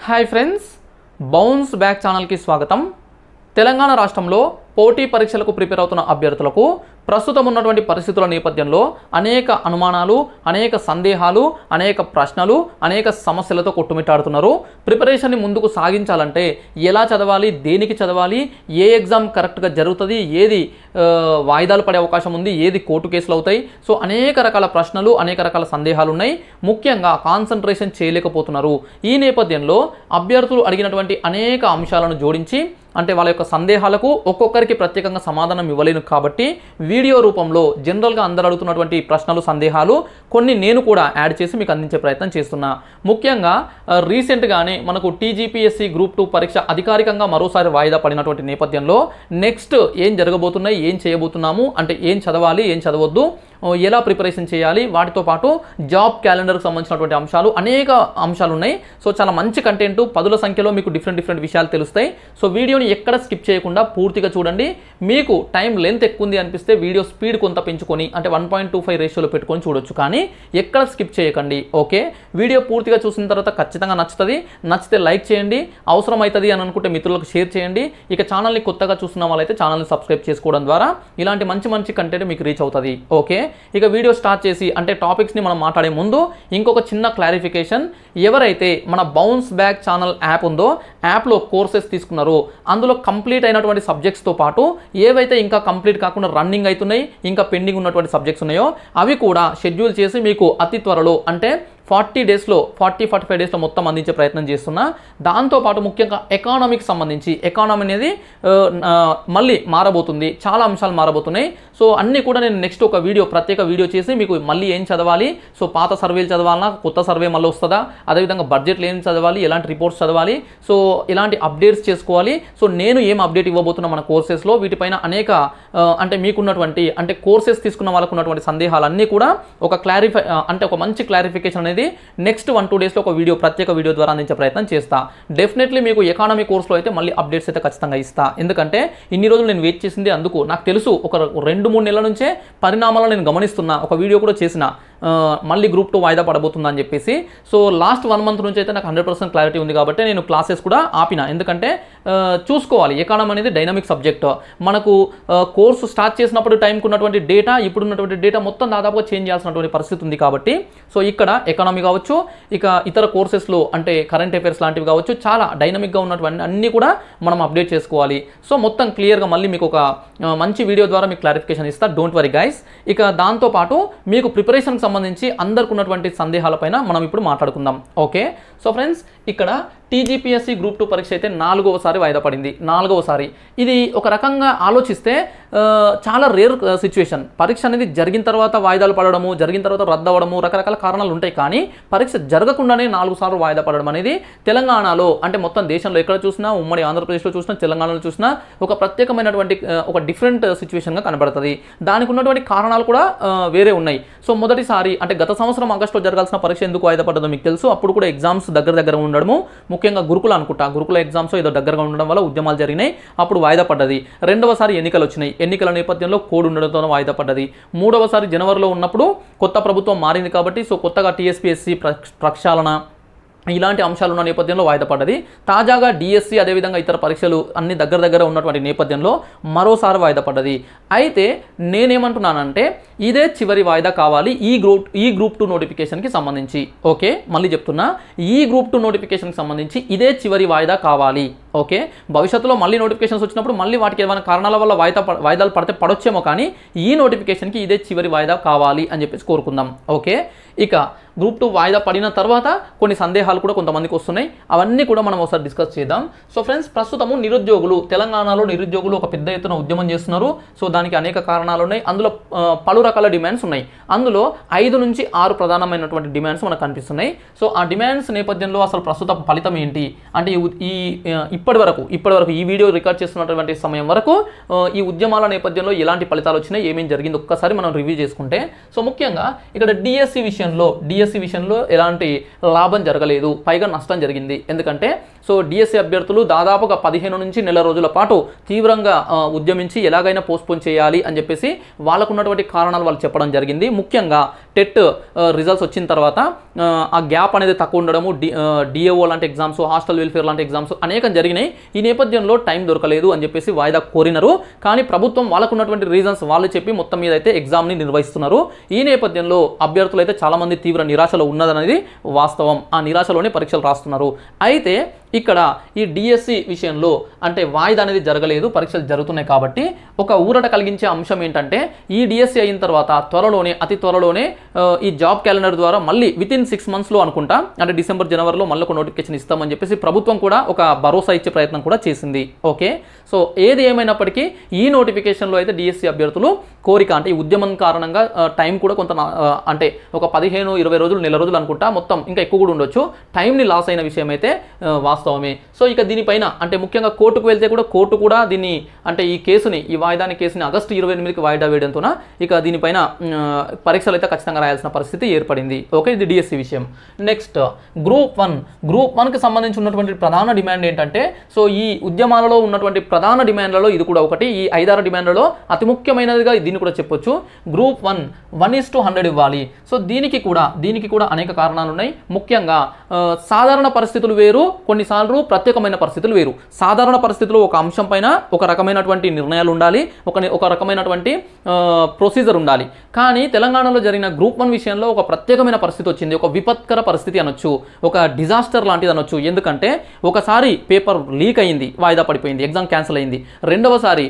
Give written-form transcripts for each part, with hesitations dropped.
Hi friends, bounce back ఛానల్కి స్వాగతం. తెలంగాణ రాష్ట్రంలో పోటీ పరీక్షలకు ప్రిపేర్ అవుతున్న అభ్యర్థులకు ప్రస్తుతం ఉన్నటువంటి పరిస్థితుల నేపథ్యంలో అనేక అనుమానాలు, అనేక సందేహాలు, అనేక ప్రశ్నలు, అనేక సమస్యలతో కొట్టుమిట్టాడుతున్నారు. ప్రిపరేషన్ని ముందుకు సాగించాలంటే ఎలా చదవాలి, దేనికి చదవాలి, ఏ ఎగ్జామ్ కరెక్ట్గా జరుగుతుంది, ఏది వాయిదాలు పడే అవకాశం ఉంది, ఏది కోర్టు కేసులు అవుతాయి. సో అనేక రకాల ప్రశ్నలు, అనేక రకాల సందేహాలు ఉన్నాయి. ముఖ్యంగా కాన్సన్ట్రేషన్ చేయలేకపోతున్నారు. ఈ నేపథ్యంలో అభ్యర్థులు అడిగినటువంటి అనేక అంశాలను జోడించి, అంటే వాళ్ళ యొక్క సందేహాలకు ఒక్కొక్కరికి ప్రత్యేకంగా సమాధానం ఇవ్వలేను కాబట్టి వీడియో రూపంలో జనరల్గా అందరూ అడుగుతున్నటువంటి ప్రశ్నలు, సందేహాలు కొన్ని నేను కూడా యాడ్ చేసి మీకు అందించే ప్రయత్నం చేస్తున్నా. ముఖ్యంగా రీసెంట్గానే మనకు టీజీపీఎస్సీ గ్రూప్ 2 పరీక్ష అధికారికంగా మరోసారి వాయిదా పడినటువంటి నేపథ్యంలో నెక్స్ట్ ఏం జరగబోతున్నాయి, ఏం చేయబోతున్నాము, అంటే ఏం చదవాలి, ఏం చదవద్దు, ఎలా ప్రిపరేషన్ చేయాలి, వాటితో పాటు జాబ్ క్యాలెండర్కి సంబంధించినటువంటి అంశాలు, అనేక అంశాలు ఉన్నాయి. సో చాలా మంచి కంటెంట్, పదుల సంఖ్యలో మీకు డిఫరెంట్ విషయాలు తెలుస్తాయి. సో వీడియోని ఎక్కడ స్కిప్ చేయకుండా పూర్తిగా చూడండి. మీకు టైం లెంత్ ఎక్కువ ఉంది అనిపిస్తే వీడియో స్పీడ్ కొంత పెంచుకొని, అంటే 1.25 రేషియోలో పెట్టుకొని చూడొచ్చు, కానీ ఎక్కడ స్కిప్ చేయకండి. ఓకే, వీడియో పూర్తిగా చూసిన తర్వాత ఖచ్చితంగా నచ్చుతుంది. నచ్చితే లైక్ చేయండి, అవసరం అవుతుంది అని అనుకుంటే మిత్రులకు షేర్ చేయండి. ఇక ఛానల్ని కొత్తగా చూస్తున్న వాళ్ళైతే ఛానల్ని సబ్స్క్రైబ్ చేసుకోవడం ద్వారా ఇలాంటి మంచి కంటెంట్ మీకు రీచ్ అవుతుంది. ఓకే, ఇక వీడియో స్టార్ట్ చేసి, అంటే టాపిక్స్ని మనం మాట్లాడే ముందు ఇంకొక చిన్న క్లారిఫికేషన్. ఎవరైతే మన బౌన్స్ బ్యాక్ ఛానల్ యాప్ ఉందో, యాప్లో కోర్సెస్ తీసుకున్నారో అందులో కంప్లీట్ అయినటువంటి సబ్జెక్ట్స్తో పాటు ఏవైతే ఇంకా కంప్లీట్ కాకుండా రన్నింగ్ అవుతున్నాయి, ఇంకా పెండింగ్ ఉన్నటువంటి సబ్జెక్ట్స్ ఉన్నాయో అవి కూడా షెడ్యూల్ చేసి మీకు అతి త్వరలో, అంటే 40-45 డేస్లో మొత్తం అందించే ప్రయత్నం చేస్తున్నా. దాంతోపాటు ముఖ్యంగా ఎకానమీకి సంబంధించి, ఎకానమీ అనేది మళ్ళీ మారబోతుంది, చాలా అంశాలు మారబోతున్నాయి. సో అన్నీ కూడా నేను నెక్స్ట్ ఒక వీడియో, ప్రత్యేక వీడియో చేసి మీకు మళ్ళీ ఏం చదవాలి, సో పాత సర్వేలు చదవాలన్నా, కొత్త సర్వే మళ్ళీ వస్తుందా, అదేవిధంగా బడ్జెట్లు ఏం చదవాలి, ఎలాంటి రిపోర్ట్స్ చదవాలి, సో ఎలాంటి అప్డేట్స్ చేసుకోవాలి, సో నేను ఏం అప్డేట్ ఇవ్వబోతున్నా మన కోర్సెస్లో, వీటిపైన అనేక అంటే మీకున్నటువంటి, అంటే కోర్సెస్ తీసుకున్న వాళ్ళకు ఉన్నటువంటి సందేహాలన్నీ కూడా ఒక అంటే ఒక మంచి క్లారిఫికేషన్ అనేది నెక్స్ట్ 1-2 డేస్లో ఒక వీడియో, ప్రత్యేక వీడియో ద్వారా అందించే ప్రయత్నం చేస్తా. డెఫినెట్లీ మీకు ఎకానమీ కోర్సులో అయితే మళ్ళీ అప్డేట్స్ అయితే ఖచ్చితంగా ఇస్తా. ఎందుకంటే ఇన్ని రోజులు నేను వెయిట్ చేసింది అందుకు. నాకు తెలుసు ఒక 2-3 నెలల నుంచే పరిణామాలను నేను గమనిస్తున్నా. ఒక వీడియో కూడా చేసిన, మళ్ళీ గ్రూప్ 2 వాయిదా పడబోతుందా అని చెప్పేసి. సో లాస్ట్ 1 మంత్ నుంచి అయితే నాకు 100% క్లారిటీ ఉంది కాబట్టి నేను క్లాసెస్ కూడా ఆపిన. ఎందుకంటే చూసుకోవాలి, ఎకానమీ అనేది డైనమిక్ సబ్జెక్ట్. మనకు కోర్సు స్టార్ట్ చేసినప్పుడు టైంకి ఉన్నటువంటి డేటా, ఇప్పుడు ఉన్నటువంటి డేటా మొత్తం దాదాపుగా చేంజ్ చేయాల్సినటువంటి పరిస్థితి ఉంది కాబట్టి, సో ఇక్కడ ఎకానమీ కావచ్చు, ఇక ఇతర కోర్సెస్లో అంటే కరెంట్ అఫైర్స్ లాంటివి కావచ్చు, చాలా డైనమిక్గా ఉన్నటువంటి అన్నీ కూడా మనం అప్డేట్ చేసుకోవాలి. సో మొత్తం క్లియర్గా మళ్ళీ మీకు ఒక మంచి వీడియో ద్వారా మీకు క్లారిఫికేషన్ ఇస్తా. Don't worry guys. ఇక దాంతోపాటు మీకు ప్రిపరేషన్కి సంబంధించి అందరికి ఉన్నటువంటి సందేహాలపైన మనం ఇప్పుడు మాట్లాడుకుందాం. ఓకే, సో ఫ్రెండ్స్, ఇక్కడ టీజీపీఎస్సీ గ్రూప్ 2 పరీక్ష అయితే 4వసారి వాయిదా పడింది. 4వసారి. ఇది ఒక రకంగా ఆలోచిస్తే చాలా రేర్ సిచ్యువేషన్. పరీక్ష అనేది జరిగిన తర్వాత వాయిదాలు పడడము, జరిగిన తర్వాత రద్దు అవ్వడము, రకరకాల కారణాలు ఉంటాయి. కానీ పరీక్ష జరగకుండానే 4 సార్లు వాయిదా పడడం అనేది తెలంగాణలో, అంటే మొత్తం దేశంలో ఎక్కడ చూసినా, ఉమ్మడి ఆంధ్రప్రదేశ్లో చూసినా, తెలంగాణలో చూసినా ఒక ప్రత్యేకమైనటువంటి ఒక డిఫరెంట్ సిచ్యువేషన్గా కనబడుతుంది. దానికి ఉన్నటువంటి కారణాలు కూడా వేరే ఉన్నాయి. సో మొదటిసారి, అంటే గత సంవత్సరం ఆగస్టులో జరగాల్సిన పరీక్ష ఎందుకు వాయిదా పడ్డదో మీకు తెలుసు. అప్పుడు కూడా ఎగ్జామ్స్ దగ్గర ఉండడము, ముఖ్యంగా గురుకుల అనుకుంటా, గురుకుల ఎగ్జామ్స్ ఏదో దగ్గరగా ఉండడం వల్ల ఉద్యమాలు జరిగినాయి, అప్పుడు వాయిదా పడ్డది. 2వసారి ఎన్నికలు వచ్చినాయి, ఎన్నికల నేపథ్యంలో కోడ్ ఉండడంతో వాయిదా పడ్డది. 3వసారి జనవరిలో ఉన్నప్పుడు కొత్త ప్రభుత్వం మారింది కాబట్టి, సో కొత్తగా టీఎస్పీఎస్సీ ప్రక్షాళన, ఇలాంటి అంశాలు ఉన్న నేపథ్యంలో వాయిదా పడ్డది. తాజాగా డిఎస్సి, అదేవిధంగా ఇతర పరీక్షలు అన్ని దగ్గర ఉన్నటువంటి నేపథ్యంలో మరోసారి వాయిదా పడ్డది. అయితే నేనేమంటున్నానంటే ఇదే చివరి వాయిదా కావాలి ఈ గ్రూప్ 2 నోటిఫికేషన్కి సంబంధించి. ఓకే, మళ్ళీ చెప్తున్నా, ఈ గ్రూప్ 2 నోటిఫికేషన్కి సంబంధించి ఇదే చివరి వాయిదా కావాలి. ఓకే, భవిష్యత్తులో మళ్ళీ నోటిఫికేషన్స్ వచ్చినప్పుడు మళ్ళీ వాటికి ఏమైనా కారణాల వల్ల వాయిదాలు పడితే పడొచ్చేమో, కానీ ఈ నోటిఫికేషన్కి ఇదే చివరి వాయిదా కావాలి అని చెప్పేసి కోరుకుందాం. ఓకే, ఇక గ్రూప్ 2 వాయిదా పడిన తర్వాత కొన్ని సందేహాలు కూడా కొంతమందికి వస్తున్నాయి. అవన్నీ కూడా మనం ఒకసారి డిస్కస్ చేద్దాం. సో ఫ్రెండ్స్, ప్రస్తుతము నిరుద్యోగులు, తెలంగాణలో నిరుద్యోగులు ఒక పెద్ద ఎత్తున ఉద్యమం చేస్తున్నారు. సో దానికి అనేక కారణాలు ఉన్నాయి. అందులో పలు రకాల డిమాండ్స్ ఉన్నాయి. అందులో 5 నుంచి 6 ప్రధానమైనటువంటి డిమాండ్స్ మనకు కనిపిస్తున్నాయి. సో ఆ డిమాండ్స్ నేపథ్యంలో అసలు ప్రస్తుత ఫలితం ఏంటి అంటే, ఇప్పటి వరకు ఈ వీడియో రికార్డ్ చేస్తున్నటువంటి సమయం వరకు ఈ ఉద్యమాల నేపథ్యంలో ఎలాంటి ఫలితాలు వచ్చినాయి, ఏమేమి జరిగింది ఒక్కసారి మనం రివ్యూ చేసుకుంటే, సో ముఖ్యంగా ఇక్కడ డిఎస్సి విషయంలో ఎలాంటి లాభం జరగలేదు, పైగా నష్టం జరిగింది. ఎందుకంటే సో డిఎస్సి అభ్యర్థులు దాదాపుగా 15 నుంచి నెల రోజుల పాటు తీవ్రంగా ఉద్యమించి ఎలాగైనా పోస్ట్పోన్ చేయాలి అని చెప్పేసి వాళ్ళకున్నటువంటి కారణాలు వాళ్ళు చెప్పడం జరిగింది. ముఖ్యంగా టెట్ రిజల్ట్స్ వచ్చిన తర్వాత ఆ గ్యాప్ అనేది తక్కువ ఉండడము, డిఏఓ లాంటి ఎగ్జామ్స్, హాస్టల్ వెల్ఫేర్ లాంటి ఎగ్జామ్స్ అనేకం జరిగినాయి. ఈ నేపథ్యంలో టైం దొరకలేదు అని చెప్పేసి వాయిదా కోరినారు. కానీ ప్రభుత్వం వాళ్ళకు ఉన్నటువంటి రీజన్స్ వాళ్ళు చెప్పి మొత్తం మీద అయితే ఎగ్జామ్ని నిర్వహిస్తున్నారు. ఈ నేపథ్యంలో అభ్యర్థులు అయితే చాలామంది తీవ్ర నిరాశలో ఉన్నదనేది వాస్తవం. ఆ నిరాశలోనే పరీక్షలు రాస్తున్నారు. అయితే ఇక్కడ ఈ డిఎస్సి విషయంలో అంటే వాయిదా అనేది జరగలేదు, పరీక్షలు జరుగుతున్నాయి. కాబట్టి ఒక ఊరట కలిగించే అంశం ఏంటంటే ఈ డిఎస్సి అయిన తర్వాత అతి త్వరలోనే ఈ జాబ్ క్యాలెండర్ ద్వారా మళ్ళీ వితిన్ 6 monthsలో అనుకుంటా, అంటే డిసెంబర్ జనవరిలో మళ్ళీ ఒక నోటిఫికేషన్ ఇస్తామని చెప్పేసి ప్రభుత్వం కూడా ఒక భరోసా ఇచ్చే ప్రయత్నం కూడా చేసింది. ఓకే, సో ఏది ఏమైనప్పటికీ ఈ నోటిఫికేషన్లో అయితే డిఎస్సి అభ్యర్థులు కోరిక అంటే ఈ ఉద్యమం కారణంగా టైం కూడా కొంత అంటే ఒక 15-20 రోజులు, నెల రోజులు అనుకుంటా, మొత్తం ఇంకా ఎక్కువ కూడా ఉండొచ్చు, టైంని లాస్ అయిన విషయం అయితే వాస్తవమే. సో ఇక దీనిపైన అంటే ముఖ్యంగా కోర్టుకు వెళ్తే కూడా కోర్టు కూడా దీన్ని అంటే ఈ వాయిదాని కేసుని ఆగస్టు 28కి వాయిదా వేయడంతో ఇక దీనిపైన పరీక్షలు అయితే ఖచ్చితంగా రాయాల్సిన పరిస్థితి ఏర్పడింది. ఓకే, ఇది డిఎస్సి విషయం. నెక్స్ట్ గ్రూప్ 1కి సంబంధించి ఉన్నటువంటి ప్రధాన డిమాండ్ ఏంటంటే, సో ఈ ఉద్యమాలలో ఉన్నటువంటి ప్రధాన డిమాండ్లలో ఇది కూడా ఒకటి. ఈ 5-6 డిమాండ్లలో అతి ముఖ్యమైనదిగా దీన్ని కూడా చెప్పొచ్చు. గ్రూప్ 1:100 ఇవ్వాలి. సో దీనికి కూడా అనేక కారణాలు ఉన్నాయి. ముఖ్యంగా సాధారణ పరిస్థితులు వేరు, కొన్నిసార్లు ప్రత్యేకమైన పరిస్థితులు వేరు. సాధారణ పరిస్థితుల్లో ఒక అంశం పైన ఒక రకమైనటువంటి నిర్ణయాలు ఉండాలి, ఒక రకమైనటువంటి ప్రొసీజర్ ఉండాలి. కానీ తెలంగాణలో జరిగిన గ్రూప్ 1 విషయంలో ఒక ప్రత్యేకమైన పరిస్థితి వచ్చింది, ఒక విపత్కర పరిస్థితి అనొచ్చు, ఒక డిజాస్టర్ లాంటిది అనొచ్చు. ఎందుకంటే ఒకసారి పేపర్ లీక్ అయింది, వాయిదా పడిపోయింది, ఎగ్జామ్ క్యాన్సిల్ అయింది. రెండవసారి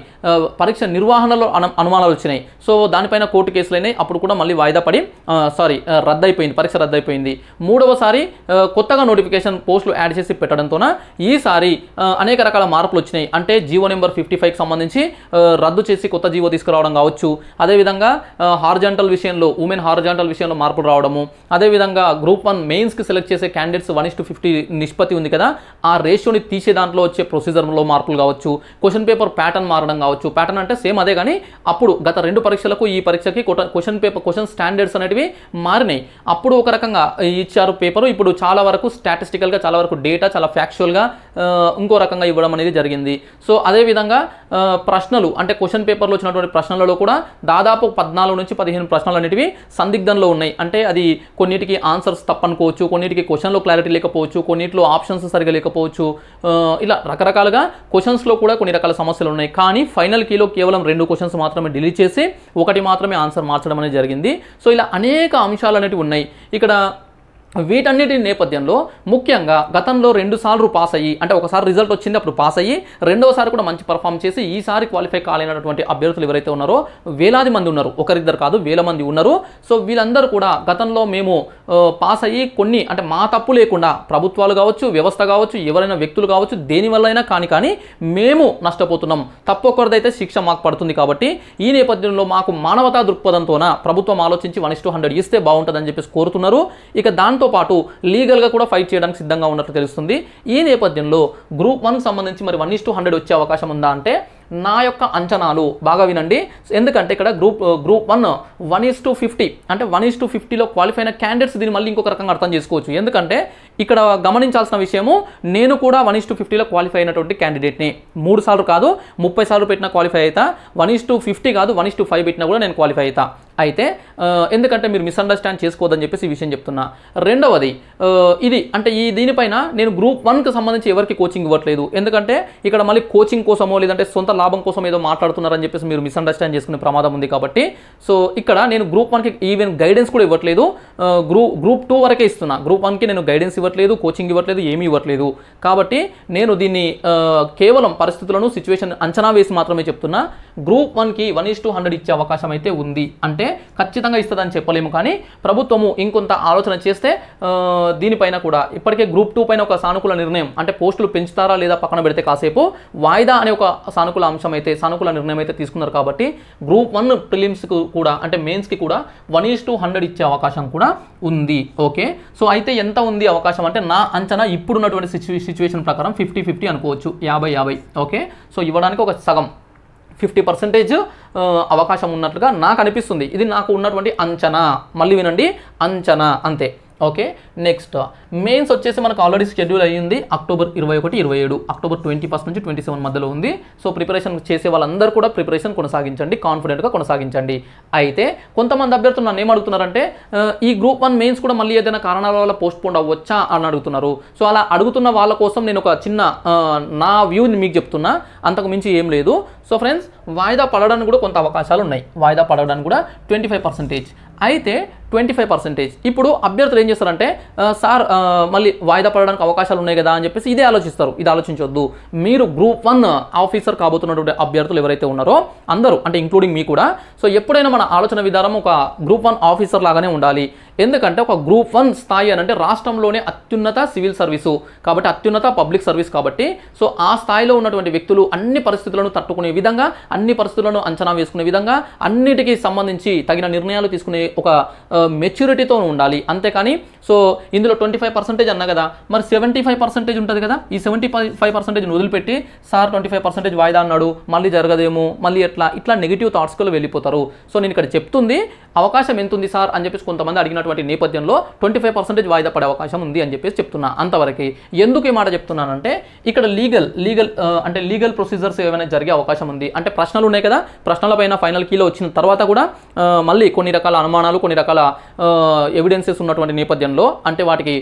పరీక్ష నిర్వహణలో అనుమానాలు వచ్చినాయి. సో దానిపైన కోర్టు కేసులు అయినాయి, అప్పుడు కూడా మళ్ళీ వాయిదా పడి రద్దయిపోయింది, పరీక్ష రద్దయిపోయింది. మూడవసారి కొత్తగా నోటిఫికేషన్ పోస్టులు యాడ్ చేసి పెట్టడంతోన ఈసారి అనేక రకాల మార్పులు వచ్చినాయి. అంటే జీవో నెంబర్ 55కి సంబంధించి రద్దు చేసి కొత్త జీవో తీసుకురావడం కావచ్చు. అదేవిధంగా హార్జాంటల్ విషయంలో, ఉమెన్ హార్జాంటల్ విషయంలో మార్పులు రావడము. అదేవిధంగా గ్రూప్ 1 మెయిన్స్కి సెలెక్ట్ చేసే క్యాండిడేట్స్ 1:50 నిష్పత్తి ఉంది కదా, ఆ రేషియోని తీసే దాంట్లో వచ్చే ప్రొసీజర్లో మార్పులు కావచ్చు. క్వశ్చన్ పేపర్ ప్యాటర్న్ మారడం కావచ్చు. ప్యాటర్న్ అంటే సేమ్ అదే, కానీ అప్పుడు గత 2 పరీక్షలకు ఈ పరీక్షకి క్వశ్చన్ స్టాండర్డ్స్ అనేటివి మారినాయి. అప్పుడు ఒక రకంగా ఇచ్చారు పేపరు, ఇప్పుడు చాలా వరకు స్టాటిస్టికల్గా, చాలా వరకు డేటా, చాలా ఫ్యాక్చువల్గా ఇంకో రకంగా ఇవ్వడం అనేది జరిగింది. సో అదేవిధంగా ప్రశ్నలు అంటే క్వశ్చన్ పేపర్లో వచ్చినటువంటి ప్రశ్నలలో కూడా దాదాపు 14 నుంచి 15 ప్రశ్నలు అనేటివి సందిగ్ధంలో ఉన్నాయి. అంటే అది కొన్నిటికి ఆన్సర్స్ తప్పనుకోవచ్చు, కొన్నిటికి క్వశ్చన్లో క్లారిటీ లేకపోవచ్చు, కొన్నిటిలో ఆప్షన్స్ సరిగా లేకపోవచ్చు. ఇలా రకరకాలుగా క్వశ్చన్స్లో కూడా కొన్ని రకాల సమస్యలు ఉన్నాయి. కానీ ఫైనల్ కీలో కేవలం 2 క్వశ్చన్స్ మాత్రమే డిలీట్ చేసి 1 మాత్రమే ఆన్సర్ మార్చడం అనేది జరిగింది. సో ఇలా అనేక అంశాలు అనేటివి ఉన్నాయి. ఇక్కడ వీటన్నిటి నేపథ్యంలో ముఖ్యంగా గతంలో 2 సార్లు పాస్ అయ్యి, అంటే ఒకసారి రిజల్ట్ వచ్చింది అప్పుడు పాస్ అయ్యి, రెండవసారి కూడా మంచి పర్ఫామ్ చేసి ఈసారి క్వాలిఫై కాలేనటువంటి అభ్యర్థులు ఎవరైతే ఉన్నారో వేలాది మంది ఉన్నారు, ఒకరిద్దరు కాదు, వేల మంది ఉన్నారు. సో వీళ్ళందరూ కూడా గతంలో మేము పాస్ అయ్యి కొన్ని అంటే మా తప్పు లేకుండా ప్రభుత్వాలు కావచ్చు, వ్యవస్థ కావచ్చు, ఎవరైనా వ్యక్తులు కావచ్చు, దేనివల్ల అయినా కానీ మేము నష్టపోతున్నాం, తప్పు ఒకరిదైతే శిక్ష మాకు పడుతుంది. కాబట్టి ఈ నేపథ్యంలో మాకు మానవతా దృక్పథంతోన ప్రభుత్వం ఆలోచించి 1:100 ఇస్తే బాగుంటుందని చెప్పేసి కోరుతున్నారు. ఇక దాంతో పాటు లీగల్గా కూడా ఫైట్ చేయడానికి సిద్ధంగా ఉన్నట్లు తెలుస్తుంది. ఈ నేపథ్యంలో గ్రూప్ 1కి సంబంధించి మరి 1:100 వచ్చే అవకాశం ఉందా అంటే నా యొక్క అంచనాలు బాగా వినండి. ఎందుకంటే ఇక్కడ గ్రూప్ 1 1:50 అంటే 1:50లో క్వాలిఫై అయిన క్యాండిడేట్స్ దీన్ని మళ్ళీ ఇంకొక రకంగా అర్థం చేసుకోవచ్చు. ఎందుకంటే ఇక్కడ గమనించాల్సిన విషయము, నేను కూడా 1:50లో క్వాలిఫై అయినటువంటి క్యాండిడేట్ని. 3 సార్లు కాదు 30 సార్లు పెట్టినా క్వాలిఫై అవుతా, 1:50 కాదు 1:5 పెట్టినా కూడా నేను క్వాలిఫై అవుతా. అయితే ఎందుకంటే మీరు మిస్అండర్స్టాండ్ చేసుకోవద్దని చెప్పేసి ఈ విషయం చెప్తున్నా. రెండవది ఇది అంటే దీనిపైన నేను గ్రూప్ 1కి సంబంధించి ఎవరికి కోచింగ్ ఇవ్వట్లేదు. ఎందుకంటే ఇక్కడ మళ్ళీ కోచింగ్ కోసమో లేదంటే సొంత లాభం కోసం ఏదో మాట్లాడుతున్నారని చెప్పేసి మీరు మిస్అండర్స్టాండ్ చేసుకునే ప్రమాదం ఉంది. కాబట్టి సో ఇక్కడ నేను గ్రూప్ 1కి ఈవెన్ గైడెన్స్ కూడా ఇవ్వట్లేదు, గ్రూప్ 2 వరకే ఇస్తున్నా. గ్రూప్ 1కి నేను గైడెన్స్ ఇవ్వట్లేదు, కోచింగ్ ఇవ్వట్లేదు, ఏమీ ఇవ్వట్లేదు. కాబట్టి నేను దీన్ని కేవలం పరిస్థితులను, సిచ్యువేషన్ అంచనా వేసి మాత్రమే చెప్తున్నా. గ్రూప్ 1కి 1:100 ఇచ్చే అవకాశం అయితే ఉంది. అంటే ఖచ్చితంగా ఇస్తుందని చెప్పలేము, కానీ ప్రభుత్వము ఇంకొంత ఆలోచన చేస్తే దీనిపైన కూడా ఇప్పటికే గ్రూప్ 2 పైన ఒక సానుకూల నిర్ణయం, అంటే పోస్టులు పెంచుతారా లేదా పక్కన పెడితే కాసేపు వాయిదా అనే ఒక సానుకూల నిర్ణయం అయితే తీసుకున్నారు. కాబట్టి గ్రూప్ 1 ప్రిలిమ్స్కి కూడా అంటే మెయిన్స్కి కూడా 1:100 ఇచ్చే అవకాశం కూడా ఉంది. ఓకే, సో అయితే ఎంత ఉంది అవకాశం అంటే నా అంచనా ఇప్పుడున్నటువంటి సిచ్యువేషన్ ప్రకారం 50-50 అనుకోవచ్చు, 50-50. ఓకే, సో ఇవ్వడానికి ఒక సగం 50% అవకాశం ఉన్నట్లుగా నాకు అనిపిస్తుంది. ఇది నాకు ఉన్నటువంటి అంచనా, మళ్ళీ వినండి, అంచనా అంతే. ఓకే. నెక్స్ట్ మెయిన్స్ వచ్చేసి మనకు ఆల్రెడీ షెడ్యూల్ అయ్యింది అక్టోబర్ 21, 27, అక్టోబర్ 21 నుంచి 27 మధ్యలో ఉంది. సో ప్రిపరేషన్ చేసే వాళ్ళందరూ కూడా ప్రిపరేషన్ కొనసాగించండి, కాన్ఫిడెంట్గా కొనసాగించండి. అయితే కొంతమంది అభ్యర్థులు నన్ను ఏమడుగుతున్నారంటే ఈ గ్రూప్ 1 మెయిన్స్ కూడా మళ్ళీ ఏదైనా కారణాల వల్ల పోస్ట్ పోన్ అవ్వచ్చా అని అడుగుతున్నారు. సో అలా అడుగుతున్న వాళ్ళ కోసం నేను ఒక చిన్న నా వ్యూని మీకు చెప్తున్నా, అంతకు మించి ఏం లేదు. సో ఫ్రెండ్స్, వాయిదా పడడానికి కూడా కొంత అవకాశాలు ఉన్నాయి. వాయిదా పడడానికి కూడా 25%. అయితే 25% ఇప్పుడు అభ్యర్థులు ఏం చేస్తారంటే సార్ మళ్ళీ వాయిదా పడడానికి అవకాశాలు ఉన్నాయి కదా అని చెప్పేసి ఇదే ఆలోచిస్తారు. ఇది ఆలోచించొద్దు. మీరు గ్రూప్ 1 ఆఫీసర్ కాబోతున్నటువంటి అభ్యర్థులు ఎవరైతే ఉన్నారో అందరూ, అంటే ఇంక్లూడింగ్ మీ కూడా, సో ఎప్పుడైనా మన ఆలోచన విధానం ఒక గ్రూప్ 1 ఆఫీసర్ లాగానే ఉండాలి. ఎందుకంటే ఒక గ్రూప్ 1 స్థాయి అని అంటే రాష్ట్రంలోనే అత్యున్నత సివిల్ సర్వీసు కాబట్టి, అత్యున్నత పబ్లిక్ సర్వీస్ కాబట్టి, సో ఆ స్థాయిలో ఉన్నటువంటి వ్యక్తులు అన్ని పరిస్థితులను తట్టుకునే విధంగా, అన్ని పరిస్థితులను అంచనా వేసుకునే విధంగా, అన్నిటికీ సంబంధించి తగిన నిర్ణయాలు తీసుకునే ఒక మెచ్యూరిటీతో ఉండాలి. అంతేకాని సో ఇందులో 25% అన్నా కదా, మరి 75% ఉంటుంది కదా, ఈ 75% వదిలిపెట్టి సార్ 25% వాయిదా అన్నాడు, మళ్ళీ జరగదేమో, మళ్ళీ ఇట్లా నెగిటివ్ థాట్స్కి వెళ్ళిపోతారు. సో నేను ఇక్కడ చెప్తుంది అవకాశం ఎంత ఉంది సార్ అని చెప్పేసి కొంతమంది అడిగినటువంటి నేపథ్యంలో 25% వాయిదా పడే అవకాశం ఉంది అని చెప్పేసి చెప్తున్నా. అంతవరకు ఎందుకు ఈ మాట చెప్తున్నానంటే ఇక్కడ లీగల్ ప్రొసీజర్స్ ఏమైనా జరిగే అవకాశం ఉంది. అంటే ప్రశ్నలు ఉన్నాయి కదా, ప్రశ్నల పైన ఫైనల్ కీలో వచ్చిన తర్వాత కూడా మళ్ళీ కొన్ని రకాల అనుమానాలు, కొన్ని రకాల ఎవిడెన్సెస్ ఉన్నటువంటి నేపథ్యంలో, అంటే వాటికి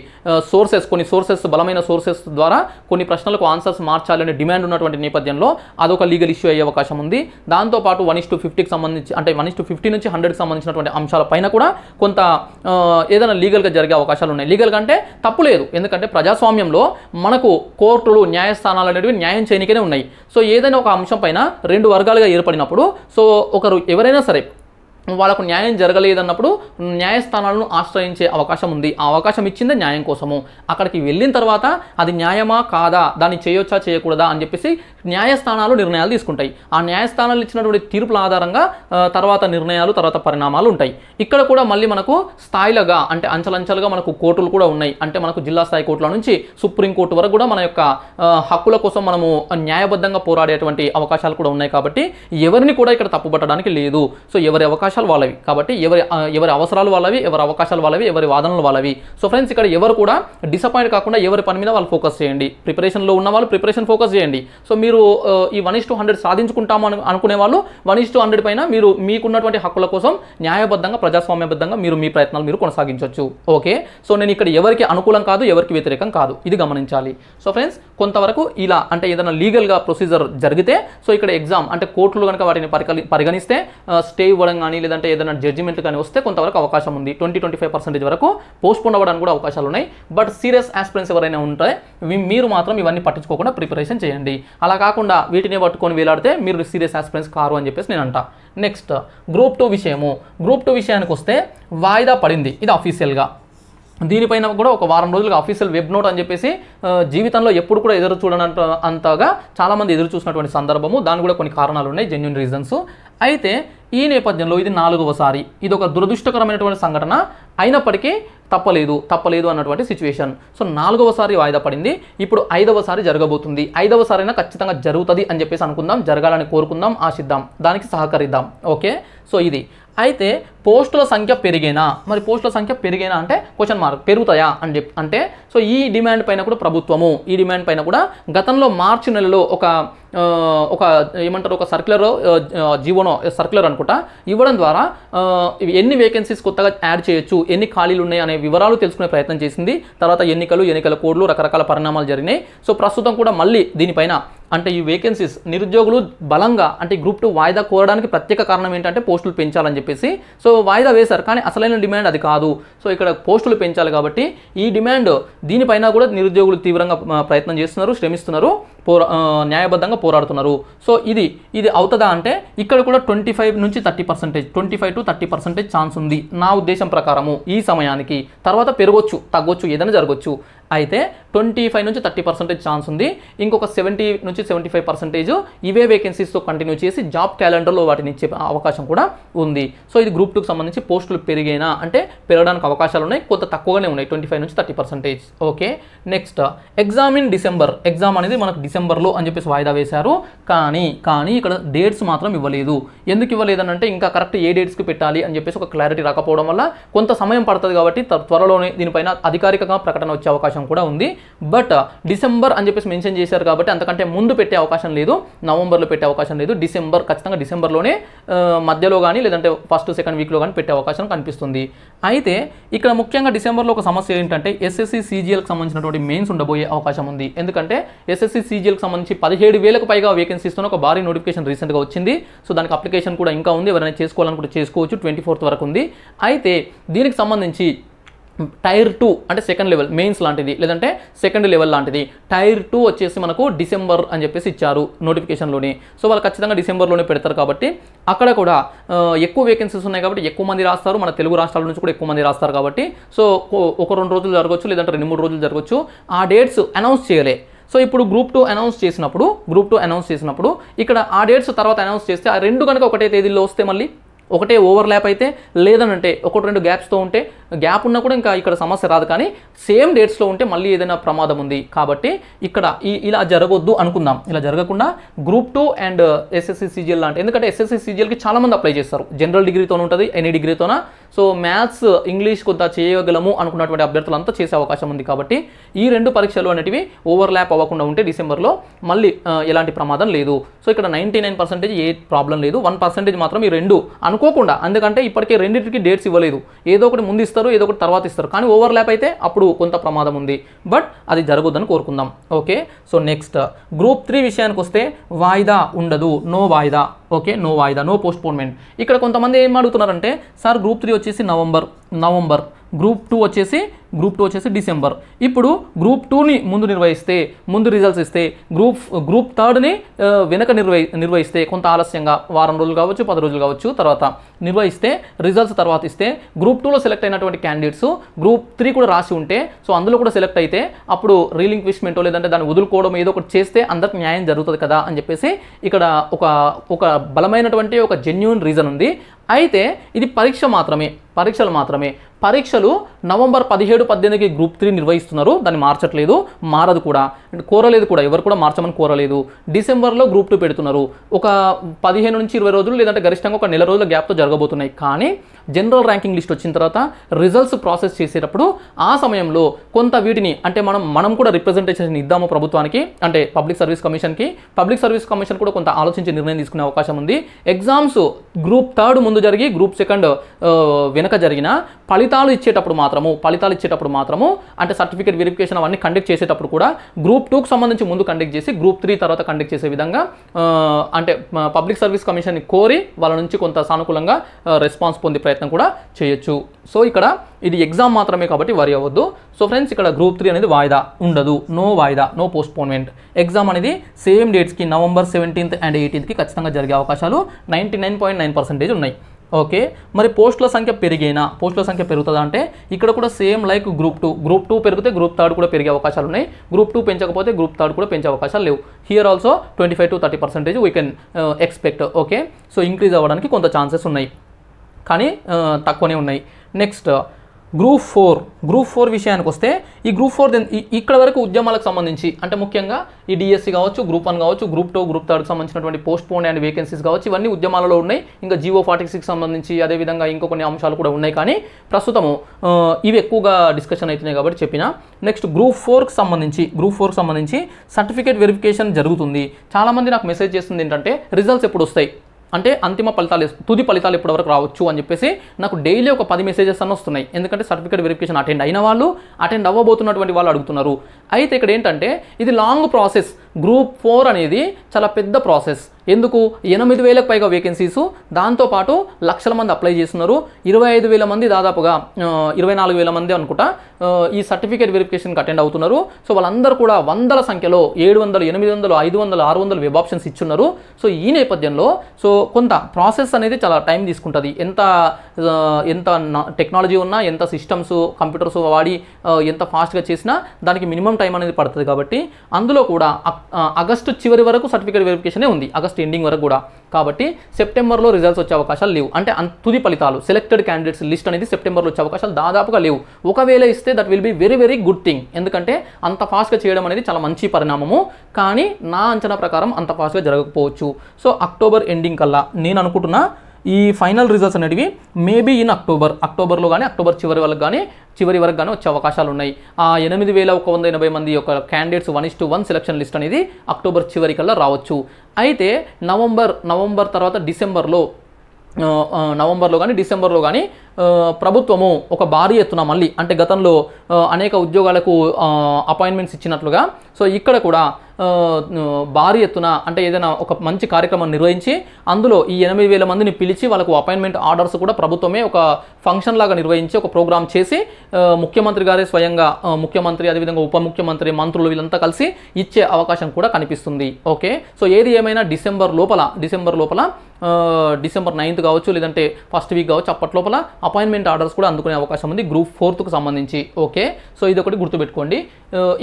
కొన్ని సోర్సెస్ బలమైన సోర్సెస్ ద్వారా కొన్ని ప్రశ్నలకు ఆన్సర్స్ మార్చాలనే డిమాండ్ ఉన్నటువంటి నేపథ్యంలో అదొక లీగల్ ఇష్యూ అయ్యే అవకాశం ఉంది. దాంతోపాటు 1:50కి సంబంధించి, అంటే 1:50 నుంచి 100కి సంబంధించినటువంటి అంశాల పైన కూడా కొంత ఏదైనా లీగల్గా జరిగే అవకాశాలు ఉన్నాయి. లీగల్గా అంటే తప్పు లేదు, ఎందుకంటే ప్రజాస్వామ్యంలో మనకు కోర్టులు, న్యాయస్థానాలు అనేవి న్యాయం చేయనికనే ఉన్నాయి. సో ఏదైనా ఒక అంశం పైన 2 వర్గాలుగా ఏర్పడినప్పుడు, సో ఒకరు ఎవరైనా సరే వాళ్ళకు న్యాయం జరగలేదన్నప్పుడు న్యాయస్థానాలను ఆశ్రయించే అవకాశం ఉంది. ఆ అవకాశం ఇచ్చిందే న్యాయం కోసము. అక్కడికి వెళ్ళిన తర్వాత అది న్యాయమా కాదా, దాన్ని చేయొచ్చా చేయకూడదా అని చెప్పేసి న్యాయస్థానాలు నిర్ణయాలు తీసుకుంటాయి. ఆ న్యాయస్థానాలు ఇచ్చినటువంటి తీర్పుల ఆధారంగా తర్వాత నిర్ణయాలు, తర్వాత పరిణామాలు ఉంటాయి. ఇక్కడ కూడా మళ్ళీ మనకు స్థాయిలుగా, అంటే అంచెలంచెలుగా మనకు కోర్టులు కూడా ఉన్నాయి. అంటే మనకు జిల్లా స్థాయి కోర్టుల నుంచి సుప్రీంకోర్టు వరకు కూడా మన యొక్క హక్కుల కోసం మనము న్యాయబద్ధంగా పోరాడేటువంటి అవకాశాలు కూడా ఉన్నాయి. కాబట్టి ఎవరిని కూడా ఇక్కడ తప్పుపట్టడానికి లేదు. సో ఎవరి అవకాశాలు వాళ్ళవి కాబట్టి, ఎవరి అవసరాలు వాళ్ళవి, ఎవరి అవకాశాలు వాళ్ళవి, ఎవరి వాదనలు వాళ్ళవి. సో ఫ్రెండ్స్, ఇక్కడ ఎవరు కూడా డిసప్పాయింట్ కాకుండా ఎవరి పని మీద వాళ్ళు ఫోకస్ చేయండి. ప్రిపరేషన్లో ఉన్న వాళ్ళు ప్రిపరేషన్ ఫోకస్ చేయండి. సో మీరు ఈ 1:100 సాధించుకుంటాము అనుకునే వాళ్ళు 1:100 పైన మీరు మీకున్నటువంటి హక్కుల కోసం న్యాయబద్ధంగా, ప్రజాస్వామ్యబద్ధంగా మీరు మీ ప్రయత్నాలు మీరు కొనసాగించవచ్చు. ఓకే. సో నేను ఇక్కడ ఎవరికి అనుకూలం కాదు, ఎవరికి వ్యతిరేకం కాదు, ఇది గమనించాలి. సో ఫ్రెండ్స్, కొంతవరకు ఇలా అంటే ఏదైనా లీగల్గా ప్రొసీజర్ జరిగితే, సో ఇక్కడ ఎగ్జామ్ అంటే కోర్టులు కనుక వాటిని పరిగణిస్తే స్టే ఇవ్వడం కానీ, లేదంటే ఏదైనా జడ్జిమెంట్ కానీ వస్తే కొంతవరకు అవకాశం ఉంది. 20-25% వరకు పోస్ట్ పోన్ అవ్వడానికి కూడా అవకాశాలు ఉన్నాయి. బట్ సీరియస్ ఆస్పిరెంట్స్ ఎవరైనా ఉంటే మీరు మాత్రం ఇవన్నీ పట్టించుకోకుండా ప్రిపరేషన్ చేయండి. అలా కాకుండా వీటిని పట్టుకొని వేలాడితే మీరు సీరియస్ ఆస్పిరెంట్స్ కారు అని చెప్పేసి నేను అంటా. నెక్స్ట్ గ్రూప్ 2 విషయము. గ్రూప్ 2 విషయానికి వస్తే వాయిదా పడింది, ఇది అఫీషియల్గా. దీనిపైన కూడా ఒక వారం రోజులుగా అఫీషియల్ వెబ్ నోట్ అని చెప్పేసి జీవితంలో ఎప్పుడు కూడా ఎదురు చూడనంత అంతగా చాలామంది ఎదురు చూసినటువంటి సందర్భము. దాని కూడా కొన్ని కారణాలు ఉన్నాయి, జెన్యూన్ రీజన్స్. అయితే ఈ నేపథ్యంలో ఇది 4వసారి, ఇది ఒక దురదృష్టకరమైనటువంటి సంఘటన అయినప్పటికీ తప్పలేదు అన్నటువంటి సిచ్యువేషన్. సో 4వసారి వాయిదా పడింది, ఇప్పుడు 5వసారి జరగబోతుంది. 5వసారైనా ఖచ్చితంగా జరుగుతుంది అని చెప్పేసి అనుకుందాం, జరగాలని కోరుకుందాం, ఆశిద్దాం, దానికి సహకరిద్దాం. ఓకే. సో ఇది అయితే పోస్టుల సంఖ్య పెరిగేనా, మరి పోస్టుల సంఖ్య పెరిగేనా అంటే క్వశ్చన్ మార్క్, పెరుగుతాయా అని అంటే సో ఈ డిమాండ్ పైన కూడా ప్రభుత్వము, ఈ డిమాండ్ పైన కూడా గతంలో మార్చి నెలలో ఒక ఏమంటారు, ఒక సర్క్యులర్ జీవోనో సర్క్యులర్ అనుకుంటా ఇవ్వడం ద్వారా ఎన్ని వేకెన్సీస్ కొత్తగా యాడ్ చేయొచ్చు, ఎన్ని ఖాళీలు ఉన్నాయి అనే వివరాలు తెలుసుకునే ప్రయత్నం చేసింది. తర్వాత ఎన్నికల కోడ్లు, రకరకాల పరిణామాలు జరిగినాయి. సో ప్రస్తుతం కూడా మళ్ళీ దీనిపైన అంటే ఈ వేకెన్సీస్ నిరుద్యోగులు బలంగా అంటే గ్రూప్ 2 వాయిదా కోరడానికి ప్రత్యేక కారణం ఏంటంటే పోస్టులు పెంచాలని చెప్పేసి. సో వాయిదా వేశారు, కానీ అసలైన డిమాండ్ అది కాదు. సో ఇక్కడ పోస్టులు పెంచాలి కాబట్టి ఈ డిమాండ్ దీనిపైన కూడా నిరుద్యోగులు తీవ్రంగా ప్రయత్నం చేస్తున్నారు, శ్రమిస్తున్నారు, న్యాయబద్ధంగా పోరాడుతున్నారు. సో ఇది అవుతుందా అంటే ఇక్కడ కూడా 25-30%, 25-30% ఛాన్స్ ఉంది నా ఉద్దేశం ప్రకారము ఈ సమయానికి. తర్వాత పెరగొచ్చు, తగ్గొచ్చు, ఏదైనా జరగవచ్చు. అయితే 25 నుంచి 30% ఛాన్స్ ఉంది. ఇంకొక 70 నుంచి 75% ఇవే వేకెన్సీస్తో కంటిన్యూ చేసి జాబ్ క్యాలెండర్లో వాటిని ఇచ్చే అవకాశం కూడా ఉంది. సో ఇది గ్రూప్ 2కి సంబంధించి పోస్టులు పెరిగేనా అంటే పెరగడానికి అవకాశాలు ఉన్నాయి, కొంత తక్కువగానే ఉన్నాయి, 25 నుంచి 30%. Okay, next exam in December. Exam అనేది మనకు డిసెంబర్లో అని చెప్పేసి వాయిదా వేశారు. కానీ ఇక్కడ డేట్స్ మాత్రం ఇవ్వలేదు. ఎందుకు ఇవ్వలేదని అంటే ఇంకా కరెక్ట్ ఏ డేట్స్కి పెట్టాలి అని చెప్పేసి ఒక క్లారిటీ రాకపోవడం వల్ల కొంత సమయం పడుతుంది. కాబట్టి త్వరలోనే దీనిపైన అధికారికంగా ప్రకటన వచ్చే అవకాశం కూడా ఉంది. బట్ డిసెంబర్ అని చెప్పేసి మెన్షన్ చేశారు కాబట్టి అంతకంటే ముందు పెట్టే అవకాశం లేదు, నవంబర్లో పెట్టే అవకాశం లేదు. డిసెంబర్ ఖచ్చితంగా డిసెంబర్లోనే మధ్యలో కానీ లేదంటే ఫస్ట్ సెకండ్ వీక్లో కానీ పెట్టే అవకాశం కనిపిస్తుంది. అయితే ఇక్కడ ముఖ్యంగా డిసెంబర్లో ఒక సమస్య ఏంటంటే ఎస్ఎస్సి సిజిఎల్కి సంబంధించినటువంటి మెయిన్స్ ఉండబోయే అవకాశం ఉంది. ఎందుకంటే ఎస్ఎస్సి సిజిఎల్కి సంబంధించి 17,000కు పైగా వేకెన్సీస్తో ఒక భారీ నోటిఫికేషన్ రీసెంట్గా వచ్చింది. సో దానికి అప్లికేషన్ కూడా ఇంకా ఉంది, ఎవరైనా చేసుకోవాలనుకుంటే చేసుకోవచ్చు, 24th వరకు ఉంది. అయితే దీనికి సంబంధించి టైర్ 2 అంటే సెకండ్ లెవెల్ మెయిన్స్ లాంటిది లేదంటే సెకండ్ లెవెల్ లాంటిది టైర్ 2 వచ్చేసి మనకు డిసెంబర్ అని చెప్పేసి ఇచ్చారు నోటిఫికేషన్లోనే. సో వాళ్ళు ఖచ్చితంగా డిసెంబర్లోనే పెడతారు కాబట్టి అక్కడ కూడా ఎక్కువ వేకెన్సీస్ ఉన్నాయి కాబట్టి ఎక్కువ మంది రాస్తారు. మన తెలుగు రాష్ట్రాల నుంచి కూడా ఎక్కువ మంది రాస్తారు కాబట్టి సో ఒక 2 రోజులు జరగవచ్చు లేదంటే 2-3 రోజులు జరగవచ్చు. ఆ డేట్స్ అనౌన్స్ చేయలే. సో ఇప్పుడు గ్రూప్ 2 అనౌన్స్ చేసినప్పుడు ఇక్కడ ఆ డేట్స్ తర్వాత అనౌన్స్ చేస్తే ఆ రెండు కనుక ఒకటే తేదీలో వస్తే మళ్ళీ ఒకటే ఓవర్లాప్ అయితే లేదనంటే 1-2 గ్యాప్స్తో ఉంటే గ్యాప్ ఉన్నా కూడా ఇంకా ఇక్కడ సమస్య రాదు. కానీ సేమ్ డేట్స్లో ఉంటే మళ్ళీ ఏదైనా ప్రమాదం ఉంది. కాబట్టి ఇక్కడ ఇలా జరగొద్దు అనుకుందాం. ఇలా జరగకుండా గ్రూప్ 2 అండ్ ఎస్ఎస్సి సిజిఎల్ లాంటి, ఎందుకంటే ఎస్ఎస్సి సిజిఎల్కి చాలామంది అప్లై చేస్తారు. జనరల్ డిగ్రీతో ఉంటుంది, ఎనీ డిగ్రీతోన. సో మ్యాథ్స్ ఇంగ్లీష్ కొంత చేయగలము అనుకున్నటువంటి అభ్యర్థులంతా చేసే అవకాశం ఉంది. కాబట్టి ఈ 2 పరీక్షలు అనేటివి ఓవర్లాప్ అవ్వకుండా ఉంటే డిసెంబర్లో మళ్ళీ ఎలాంటి ప్రమాదం లేదు. సో ఇక్కడ 99% ఏ ప్రాబ్లం లేదు. 1% మాత్రం ఈ 2 అనుకోకుండా, ఎందుకంటే ఇప్పటికే రెండింటికి డేట్స్ ఇవ్వలేదు. ఏదో ఒకటి ముందు ఇస్తారు, ఏదో ఒకటి తర్వాత ఇస్తారు. కానీ ఓవర్లాప్ అయితే అప్పుడు కొంత ప్రమాదం ఉంది. బట్ అది జరగొద్దని కోరుకుందాం. ఓకే, సో నెక్స్ట్ గ్రూప్ 3 విషయానికి వస్తే వాయిదా ఉండదు, నో వాయిదా. ఓకే, నో వాయిదా, నో పోస్ట్పోన్మెంట్. ఇక్కడ కొంతమంది ఏం అడుగుతున్నారంటే సార్ గ్రూప్ 3 వచ్చేసి నవంబర్, గ్రూప్ 2 వచ్చేసి డిసెంబర్. ఇప్పుడు గ్రూప్ 2ని ముందు నిర్వహిస్తే, ముందు రిజల్ట్స్ ఇస్తే, గ్రూప్ 3ని వెనక నిర్వహిస్తే కొంత ఆలస్యంగా వారం రోజులు కావచ్చు, 10 రోజులు కావచ్చు తర్వాత నిర్వహిస్తే, రిజల్ట్స్ తర్వాత ఇస్తే గ్రూప్ 2లో సెలెక్ట్ అయినటువంటి క్యాండిడేట్స్ గ్రూప్ 3 కూడా రాసి ఉంటే సో అందులో కూడా సెలెక్ట్ అయితే అప్పుడు రీలింక్విష్మెంటో లేదంటే దాన్ని వదులుకోవడం ఏదో ఒకటి చేస్తే అందరికి న్యాయం జరుగుతుంది కదా అని చెప్పేసి ఇక్కడ ఒక బలమైనటువంటి ఒక జెన్యూన్ రీజన్ ఉంది. అయితే ఇది పరీక్షలు మాత్రమే. పరీక్షలు నవంబర్ 17-18కి గ్రూప్ 3 నిర్వహిస్తున్నారు. దాన్ని మార్చట్లేదు, మారదు కూడా, కోరలేదు కూడా, ఎవరు కూడా మార్చమని కోరలేదు. డిసెంబర్లో గ్రూప్ 2 పెడుతున్నారు. ఒక 15 నుంచి 20 రోజులు లేదంటే గరిష్టంగా ఒక నెల రోజుల గ్యాప్తో జరగబోతున్నాయి. కానీ జనరల్ ర్యాంకింగ్ లిస్ట్ వచ్చిన తర్వాత రిజల్ట్స్ ప్రాసెస్ చేసేటప్పుడు ఆ సమయంలో కొంత వీటిని అంటే మనం కూడా రిప్రజెంటేషన్ ఇద్దాము ప్రభుత్వానికి, అంటే పబ్లిక్ సర్వీస్ కమిషన్ కూడా కొంత ఆలోచించి నిర్ణయం తీసుకునే అవకాశం ఉంది. ఎగ్జామ్స్ గ్రూప్ 3 ముందు జరిగి గ్రూప్ 2 వెనక జరిగిన ఫలితాలు ఇచ్చేటప్పుడు మాత్రము అంటే సర్టిఫికేట్ వెరిఫికేషన్ అవన్నీ కండక్ట్ చేసేటప్పుడు కూడా గ్రూప్ 2కి సంబంధించి ముందు కండక్ట్ చేసి గ్రూప్ 3 తర్వాత కండక్ట్ చేసే విధంగా అంటే పబ్లిక్ సర్వీస్ కమిషన్ని కోరి వాళ్ళ నుంచి కొంత సానుకూలంగా రెస్పాన్స్ పొందే ప్రయత్నం కూడా చేయొచ్చు. సో ఇక్కడ ఇది ఎగ్జామ్ మాత్రమే కాబట్టి వరి అవ్వద్దు. సో ఫ్రెండ్స్ ఇక్కడ గ్రూప్ 3 అనేది వాయిదా ఉండదు, నో వాయిదా, నో పోస్ట్పోన్మెంట్. ఎగ్జామ్ అనేది సేమ్ డేట్స్కి November 17th and 18th group జరిగే అవకాశాలు 99.9% ఉన్నాయి. ఓకే, మరి పోస్టుల సంఖ్య పెరుగుతుందా అంటే ఇక్కడ కూడా సేమ్ లైక్ గ్రూప్ 2 పెరిగితే గ్రూప్ 3 కూడా పెరిగే అవకాశాలు ఉన్నాయి. గ్రూప్ 2 పెంచకపోతే గ్రూప్ 3 కూడా పెంచే అవకాశాలు లేవు. Here also 25 to 30% we can expect. Okay, so increase అవ్వడానికి కొంత ఛాన్సెస్ ఉన్నాయి కానీ తక్కువనే ఉన్నాయి. నెక్స్ట్ గ్రూప్ 4 విషయానికి వస్తే ఈ గ్రూప్ 4 ఇక్కడ వరకు ఉద్యమాలకు సంబంధించి అంటే ముఖ్యంగా ఈ డిఎస్సి కావచ్చు, గ్రూప్ 1 కావచ్చు, గ్రూప్ 2, గ్రూప్ 3కి సంబంధించినటువంటి పోస్ట్ పోన్ అండ్ వేకెన్సీస్ కావచ్చు, ఇవన్నీ ఉద్యమాలలో ఉన్నాయి. ఇంకా జీవో 46 సంబంధించి అదేవిధంగా ఇంకో కొన్ని అంశాలు కూడా ఉన్నాయి. కానీ ప్రస్తుతము ఇవి ఎక్కువగా డిస్కషన్ అవుతున్నాయి కాబట్టి చెప్పిన. నెక్స్ట్ గ్రూప్ 4కి సంబంధించి సర్టిఫికేట్ వెరిఫికేషన్ జరుగుతుంది. చాలామంది నాకు మెసేజ్ చేస్తుంది ఏంటంటే రిజల్ట్స్ ఎప్పుడు వస్తాయి అంటే తుది ఫలితాలు ఎప్పటివరకు రావచ్చు అని చెప్పేసి నాకు డైలీ ఒక 10 మెసేజెస్ అన్న వస్తున్నాయి. ఎందుకంటే సర్టిఫికేట్ వెరిఫికేషన్ అటెండ్ అయిన వాళ్ళు, అటెండ్ అవ్వబోతున్నటువంటి వాళ్ళు అడుగుతున్నారు. అయితే ఇక్కడ ఏంటంటే ఇది లాంగ్ ప్రాసెస్. గ్రూప్ 4 అనేది చాలా పెద్ద ప్రాసెస్. ఎందుకు 8,000కు పైగా వేకెన్సీస్, దాంతోపాటు లక్షల మంది అప్లై చేస్తున్నారు. 25,000 మంది దాదాపుగా 24,000 మంది అనుకుంటా ఈ సర్టిఫికేట్ వెరిఫికేషన్కి అటెండ్ అవుతున్నారు. సో వాళ్ళందరూ కూడా వందల సంఖ్యలో 700, 800, 500, 600 వెబ్ ఆప్షన్స్ ఇచ్చున్నారు. సో ఈ నేపథ్యంలో సో కొంత ప్రాసెస్ అనేది చాలా టైం తీసుకుంటుంది. ఎంత టెక్నాలజీ ఉన్నా, ఎంత సిస్టమ్స్ కంప్యూటర్స్ వాడి ఎంత ఫాస్ట్గా చేసినా దానికి మినిమం టైం అనేది పడుతుంది. కాబట్టి అందులో కూడా ఆగస్టు చివరి వరకు సర్టిఫికేట్ వెరిఫికేషనే ఉంది, ఆగస్ట్ ఎండింగ్ వరకు కూడా. కాబట్టి సెప్టెంబర్లో రిజల్ట్స్ వచ్చే అవకాశాలు లేవు. అంటే తుది ఫలితాలు సెలెక్టెడ్ క్యాండిడేట్స్ లిస్ట్ అనేది సెప్టెంబర్లో వచ్చే అవకాశాలు దాదాపుగా లేవు. ఒకవేళ ఇస్తే that will be very very good thing. ఎందుకంటే అంత ఫాస్ట్గా చేయడం అనేది చాలా మంచి పరిణామము. కానీ నా అంచనా ప్రకారం అంత ఫాస్ట్గా జరగకపోవచ్చు. సో అక్టోబర్ ఎండింగ్ కల్లా నేను అనుకుంటున్నా ఈ ఫైనల్ రిజల్ట్స్ అనేటివి మేబీ ఇన్ అక్టోబర్లో కానీ అక్టోబర్ చివరి వరకు కానీ వచ్చే అవకాశాలు ఉన్నాయి. ఆ 8,180 మంది యొక్క క్యాండిడేట్స్ 1:1 సెలక్షన్ లిస్ట్ అనేది అక్టోబర్ చివరి కల్లా రావచ్చు. అయితే నవంబర్ తర్వాత నవంబర్లో కానీ డిసెంబర్లో కానీ ప్రభుత్వము ఒక భారీ ఎత్తున మళ్ళీ అంటే గతంలో అనేక ఉద్యోగాలకు అపాయింట్మెంట్స్ ఇచ్చినట్లుగా సో ఇక్కడ కూడా భారీ ఎత్తున అంటే ఏదైనా ఒక మంచి కార్యక్రమం నిర్వహించి అందులో ఈ 8,000 మందిని పిలిచి వాళ్ళకు అపాయింట్మెంట్ ఆర్డర్స్ కూడా ప్రభుత్వమే ఒక ఫంక్షన్ లాగా నిర్వహించి ఒక ప్రోగ్రామ్ చేసి ముఖ్యమంత్రి గారే స్వయంగా ముఖ్యమంత్రి అదేవిధంగా ఉప ముఖ్యమంత్రి మంత్రులు వీళ్ళంతా కలిసి ఇచ్చే అవకాశం కూడా కనిపిస్తుంది. ఓకే, సో ఏది ఏమైనా డిసెంబర్ లోపల డిసెంబర్ 9th కావచ్చు లేదంటే ఫస్ట్ వీక్ కావచ్చు అప్పటి లోపల అపాయింట్మెంట్ ఆర్డర్స్ కూడా అందుకునే అవకాశం ఉంది గ్రూప్ 4కు సంబంధించి. ఓకే, సో ఇది ఒకటి గుర్తుపెట్టుకోండి.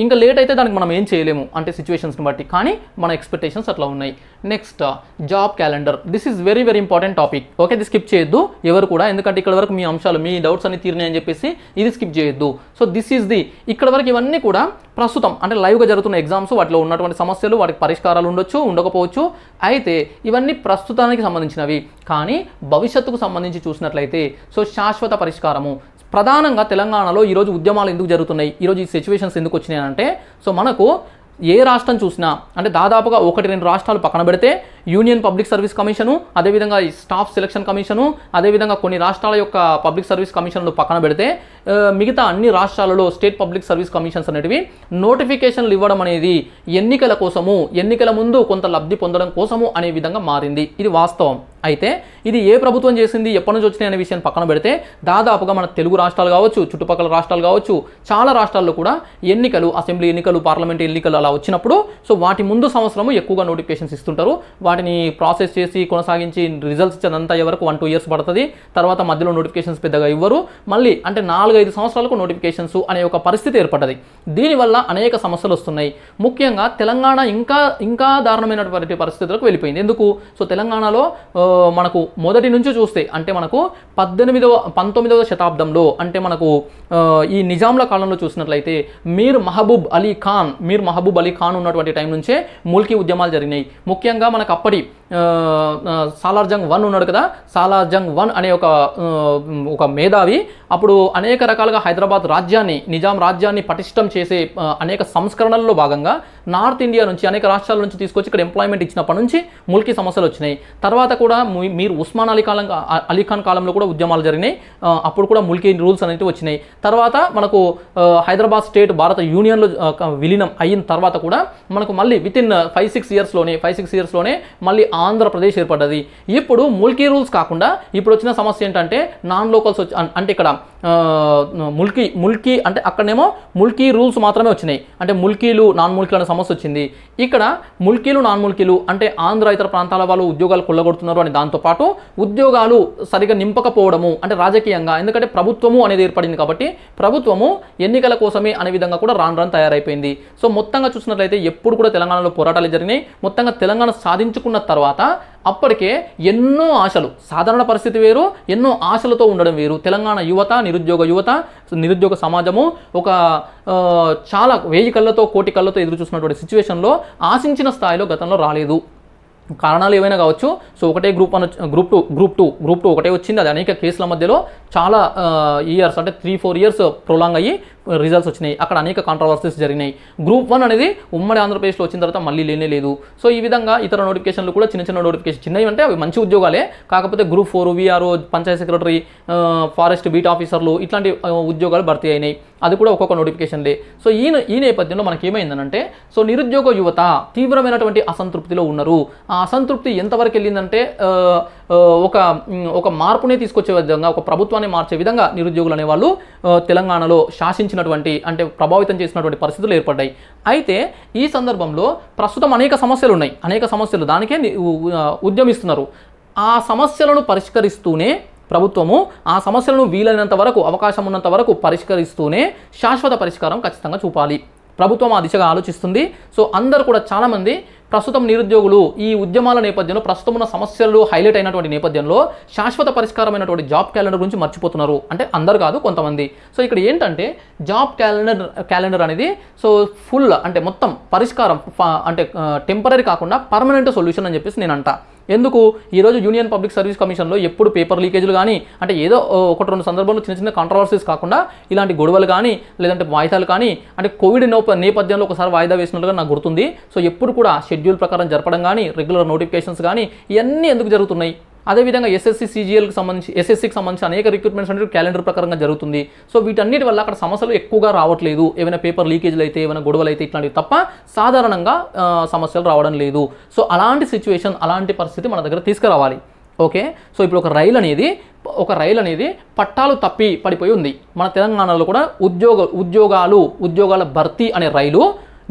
ఇంకా లేట్ అయితే దానికి మనం ఏం చేయలేము అంటే సిచ్యువేషన్స్ని బట్టి, కానీ మన ఎక్స్పెక్టేషన్స్ అట్లా ఉన్నాయి. Next job calendar. This is very very important topic. Okay, ఇది స్కిప్ చేయొద్దు ఎవరు కూడా, ఎందుకంటే ఇక్కడ వరకు మీ అంశాలు మీ డౌట్స్ అన్ని తీరినాయని చెప్పేసి ఇది స్కిప్ చేయొద్దు. సో దిస్ ఈజ్ ఇక్కడ వరకు ఇవన్నీ కూడా ప్రస్తుతం అంటే లైవ్గా జరుగుతున్న ఎగ్జామ్స్, వాటిలో ఉన్నటువంటి సమస్యలు, వాటికి పరిష్కారాలు ఉండొచ్చు ఉండకపోవచ్చు. అయితే ఇవన్నీ ప్రస్తుతానికి సంబంధించినవి. కానీ భవిష్యత్తుకు సంబంధించి చూసినట్లయితే సో శాశ్వత పరిష్కారము. ప్రధానంగా తెలంగాణలో ఈరోజు ఉద్యమాలు ఎందుకు జరుగుతున్నాయి, ఈరోజు ఈ సిచ్యువేషన్స్ ఎందుకు వచ్చినాయి అంటే సో మనకు ఏ రాష్ట్రం చూసినా అంటే దాదాపుగా 1-2 రాష్ట్రాలు పక్కన పెడితే యూనియన్ పబ్లిక్ సర్వీస్ కమిషను, అదేవిధంగా స్టాఫ్ సెలక్షన్ కమిషను, అదేవిధంగా కొన్ని రాష్ట్రాల యొక్క పబ్లిక్ సర్వీస్ కమిషన్లు పక్కన పెడితే మిగతా అన్ని రాష్ట్రాలలో స్టేట్ పబ్లిక్ సర్వీస్ కమిషన్స్ అనేటివి నోటిఫికేషన్లు ఇవ్వడం అనేది ఎన్నికల కోసము, ఎన్నికల ముందు కొంత లబ్ధి పొందడం కోసము అనే విధంగా మారింది. ఇది వాస్తవం. అయితే ఇది ఏ ప్రభుత్వం చేసింది, ఎప్పటి నుంచి వచ్చినాయి అనే విషయాన్ని పక్కన పెడితే దాదాపుగా మన తెలుగు రాష్ట్రాలు కావచ్చు, చుట్టుపక్కల రాష్ట్రాలు కావచ్చు, చాలా రాష్ట్రాల్లో కూడా ఎన్నికలు, అసెంబ్లీ ఎన్నికలు, పార్లమెంట్ ఎన్నికలు అలా వచ్చినప్పుడు సో వాటి ముందు సంవత్సరము ఎక్కువగా నోటిఫికేషన్స్ ఇస్తుంటారు. వాటిని ప్రాసెస్ చేసి కొనసాగించి రిజల్ట్స్ ఇచ్చేదంతా వరకు 1-2 years పడుతుంది. తర్వాత మధ్యలో నోటిఫికేషన్స్ పెద్దగా ఇవ్వరు. మళ్ళీ అంటే 4-5 సంవత్సరాలకు నోటిఫికేషన్స్ అనే ఒక పరిస్థితి ఏర్పడ్డది. దీనివల్ల అనేక సమస్యలు వస్తున్నాయి. ముఖ్యంగా తెలంగాణ ఇంకా దారుణమైనటువంటి పరిస్థితులకు వెళ్ళిపోయింది. ఎందుకు? సో తెలంగాణలో మనకు మొదటి నుంచి చూస్తే అంటే మనకు 19వ శతాబ్దంలో అంటే మనకు ఈ నిజాంల కాలంలో చూసినట్లయితే మీర్ మహబూబ్ అలీ ఖాన్ ఉన్నటువంటి టైం నుంచే ముల్కీ ఉద్యమాలు జరిగినాయి. ముఖ్యంగా మనకు అప్పటి సాలార్ జంగ్ 1 ఉన్నాడు కదా, సాలార్ జంగ్ 1 అనే ఒక మేధావి అప్పుడు అనేక రకాలుగా హైదరాబాద్ రాజ్యాన్ని, నిజాం రాజ్యాన్ని పటిష్టం చేసే అనేక సంస్కరణల్లో భాగంగా నార్త్ ఇండియా నుంచి అనేక రాష్ట్రాల నుంచి తీసుకొచ్చి ఇక్కడ ఎంప్లాయ్మెంట్ ఇచ్చినప్పటి నుంచి ముల్కీ సమస్యలు వచ్చినాయి. తర్వాత కూడా మీరు ఉస్మాన్ అలీ ఖాన్ కాలంలో కూడా ఉద్యమాలు జరిగినాయి. అప్పుడు కూడా ముల్కీ రూల్స్ అనేవి వచ్చినాయి. తర్వాత మనకు హైదరాబాద్ స్టేట్ భారత యూనియన్లో విలీనం అయిన తర్వాత కూడా మనకు మళ్ళీ వితిన్ 5-6 ఇయర్స్లోనే మళ్ళీ ఆంధ్రప్రదేశ్ ఏర్పడ్డది. ఇప్పుడు ముల్కీ రూల్స్ కాకుండా ఇప్పుడు వచ్చిన సమస్య ఏంటంటే నాన్ లోకల్స్ అంటే ఇక్కడ ముల్కీ అంటే అక్కడనేమో ముల్కీ రూల్స్ మాత్రమే వచ్చినాయి. అంటే ముల్కీలు నాన్ ముల్కీలు అనే సమస్య వచ్చింది. ఇక్కడ ముల్కీలు నాన్ ముల్కీలు అంటే ఆంధ్ర ఇతర ప్రాంతాల వాళ్ళు ఉద్యోగాలు కొల్లగొడుతున్నారు అని, దాంతోపాటు ఉద్యోగాలు సరిగా నింపకపోవడము అంటే రాజకీయంగా, ఎందుకంటే ప్రభుత్వము అనేది ఏర్పడింది కాబట్టి ప్రభుత్వము ఎన్నికల కోసమే అనే విధంగా కూడా రాను తయారైపోయింది. సో మొత్తంగా చూసినట్లయితే ఎప్పుడు కూడా తెలంగాణలో పోరాటాలు జరిగినాయి. మొత్తంగా తెలంగాణ సాధించుకున్న తర్వాత అప్పటికే ఎన్నో ఆశలు, సాధారణ పరిస్థితి వేరు, ఎన్నో ఆశలతో ఉండడం వేరు. తెలంగాణ యువత, నిరుద్యోగ సమాజము ఒక చాలా 1000 కళ్ళతో 1,00,00,000 కళ్ళతో ఎదురు చూసినటువంటి సిచ్యువేషన్లో ఆశించిన స్థాయిలో గతంలో రాలేదు. కారణాలు ఏవైనా కావచ్చు. సో ఒకటే గ్రూప్ 1 గ్రూప్ టూ ఒకటే వచ్చింది. అది అనేక కేసుల మధ్యలో చాలా ఇయర్స్ అంటే 3-4 ఇయర్స్ ప్రొలాంగ్ అయ్యి రిజల్ట్స్ వచ్చినాయి. అక్కడ అనేక కాంట్రవర్సీస్ జరిగినాయి. గ్రూప్ 1 అనేది ఉమ్మడి ఆంధ్రప్రదేశ్లో వచ్చిన తర్వాత మళ్ళీ లేనే లేదు. సో ఈ విధంగా ఇతర నోటిఫికేషన్లు కూడా చిన్న నోటిఫికేషన్, చిన్నవి అంటే అవి మంచి ఉద్యోగాలే, కాకపోతే group 4 VRO, Panchayat secretary, forest beat ఆఫీసర్లు ఇట్లాంటి ఉద్యోగాలు భర్తీ అయినాయి. అది కూడా ఒక్కొక్క నోటిఫికేషన్లే. సో ఈ నేపథ్యంలో మనకి ఏమైందనంటే, సో నిరుద్యోగ యువత తీవ్రమైనటువంటి అసంతృప్తిలో ఉన్నారు. ఆ అసంతృప్తి ఎంతవరకు వెళ్ళిందంటే ఒక మార్పునే తీసుకొచ్చే విధంగా, ఒక ప్రభుత్వాన్ని మార్చే విధంగా నిరుద్యోగులు అనేవాళ్ళు తెలంగాణలో శాసించినటువంటి, అంటే ప్రభావితం చేసినటువంటి పరిస్థితులు ఏర్పడ్డాయి. అయితే ఈ సందర్భంలో ప్రస్తుతం అనేక సమస్యలు ఉన్నాయి. అనేక సమస్యలు దానికే ఉద్యమిస్తున్నారు. ఆ సమస్యలను పరిష్కరిస్తూనే ప్రభుత్వము ఆ సమస్యలను వీలైనంత వరకు, అవకాశం ఉన్నంత వరకు పరిష్కరిస్తూనే శాశ్వత పరిష్కారం ఖచ్చితంగా చూపాలి. ప్రభుత్వం ఆ దిశగా ఆలోచిస్తుంది. సో అందరూ కూడా చాలామంది ప్రస్తుతం నిరుద్యోగులు ఈ ఉద్యమాల నేపథ్యంలో, ప్రస్తుతం ఉన్న సమస్యలు హైలైట్ అయినటువంటి నేపథ్యంలో శాశ్వత పరిష్కారమైనటువంటి జాబ్ క్యాలెండర్ గురించి మర్చిపోతున్నారు. అంటే అందరు కాదు, కొంతమంది. సో ఇక్కడ ఏంటంటే జాబ్ క్యాలెండర్ అనేది సో ఫుల్ అంటే మొత్తం పరిష్కారం, అంటే టెంపరీ కాకుండా పర్మనెంట్ సొల్యూషన్ అని చెప్పేసి నేను అంటా. ఎందుకు ఈరోజు యూనియన్ పబ్లిక్ సర్వీస్ కమిషన్లో ఎప్పుడు పేపర్ లీకేజ్లు కానీ, అంటే ఏదో 1-2 సందర్భాల్లో చిన్న కాంట్రవర్సీస్ కాకుండా ఇలాంటి గొడవలు కానీ, లేదంటే వాయిదాలు కానీ, అంటే కోవిడ్ నేపథ్యంలో ఒకసారి వాయిదా వేసినట్లుగా నాకు గుర్తుంది. సో ఎప్పుడు కూడా షెడ్యూల్ ప్రకారం జరపడం కానీ, రెగ్యులర్ నోటిఫికేషన్స్ కానీ, ఇవన్నీ ఎందుకు జరుగుతున్నాయి? అదేవిధంగా ఎస్ఎస్సికి సంబంధించి అనేక రిక్రూట్మెంట్స్ అనేది క్యాలెండర్ ప్రకారంగా జరుగుతుంది. సో వీటన్నిటి వల్ల అక్కడ సమస్యలు ఎక్కువగా రావట్లేదు. ఏమైనా పేపర్ లీకేజ్లు అయితే, ఏమైనా గొడవలు అయితే ఇట్లాంటివి తప్ప సాధారణంగా సమస్యలు రావడం లేదు. సో అలాంటి సిచ్యువేషన్, అలాంటి పరిస్థితి మన దగ్గర తీసుకురావాలి. ఓకే, సో ఇప్పుడు ఒక రైలు అనేది పట్టాలు తప్పి పడిపోయి ఉంది. మన తెలంగాణలో కూడా ఉద్యోగాల భర్తీ అనే రైలు,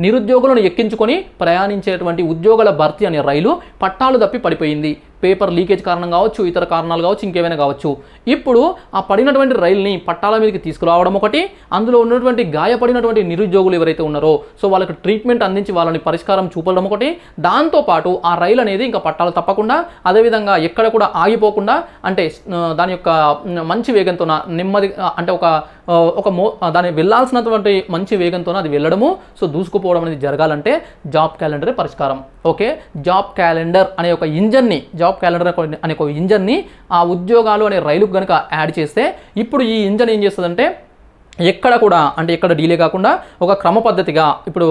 నిరుద్యోగులను ఎక్కించుకొని ప్రయాణించేటువంటి ఉద్యోగాల భర్తీ అనే రైలు పట్టాలు తప్పి పడిపోయింది. పేపర్ లీకేజ్ కారణం కావచ్చు, ఇతర కారణాలు కావచ్చు, ఇంకేమైనా కావచ్చు. ఇప్పుడు ఆ పడినటువంటి రైలుని పట్టాల మీదకి తీసుకురావడం ఒకటి, అందులో ఉన్నటువంటి గాయపడినటువంటి నిరుద్యోగులు ఎవరైతే ఉన్నారో సో వాళ్ళకి ట్రీట్మెంట్ అందించి వాళ్ళని పరిష్కారం చూపడం ఒకటి. దాంతోపాటు ఆ రైలు అనేది ఇంకా పట్టాలు తప్పకుండా, అదేవిధంగా ఎక్కడ కూడా ఆగిపోకుండా, అంటే దాని యొక్క మంచి వేగంతో నెమ్మది, అంటే దాన్ని వెళ్ళాల్సినటువంటి మంచి వేగంతో అది వెళ్ళడము, సో దూసుకుపోవడం అనేది జరగాలంటే జాబ్ క్యాలెండరే పరిష్కారం. ఓకే, జాబ్ క్యాలెండర్ అనే ఒక ఇంజన్ని ఆ ఉద్యోగాలు అనే రైలుకు కనుక యాడ్ చేస్తే, ఇప్పుడు ఈ ఇంజన్ ఏం చేస్తుందంటే ఎక్కడ డీలే కాకుండా ఒక క్రమ పద్ధతిగా ఇప్పుడు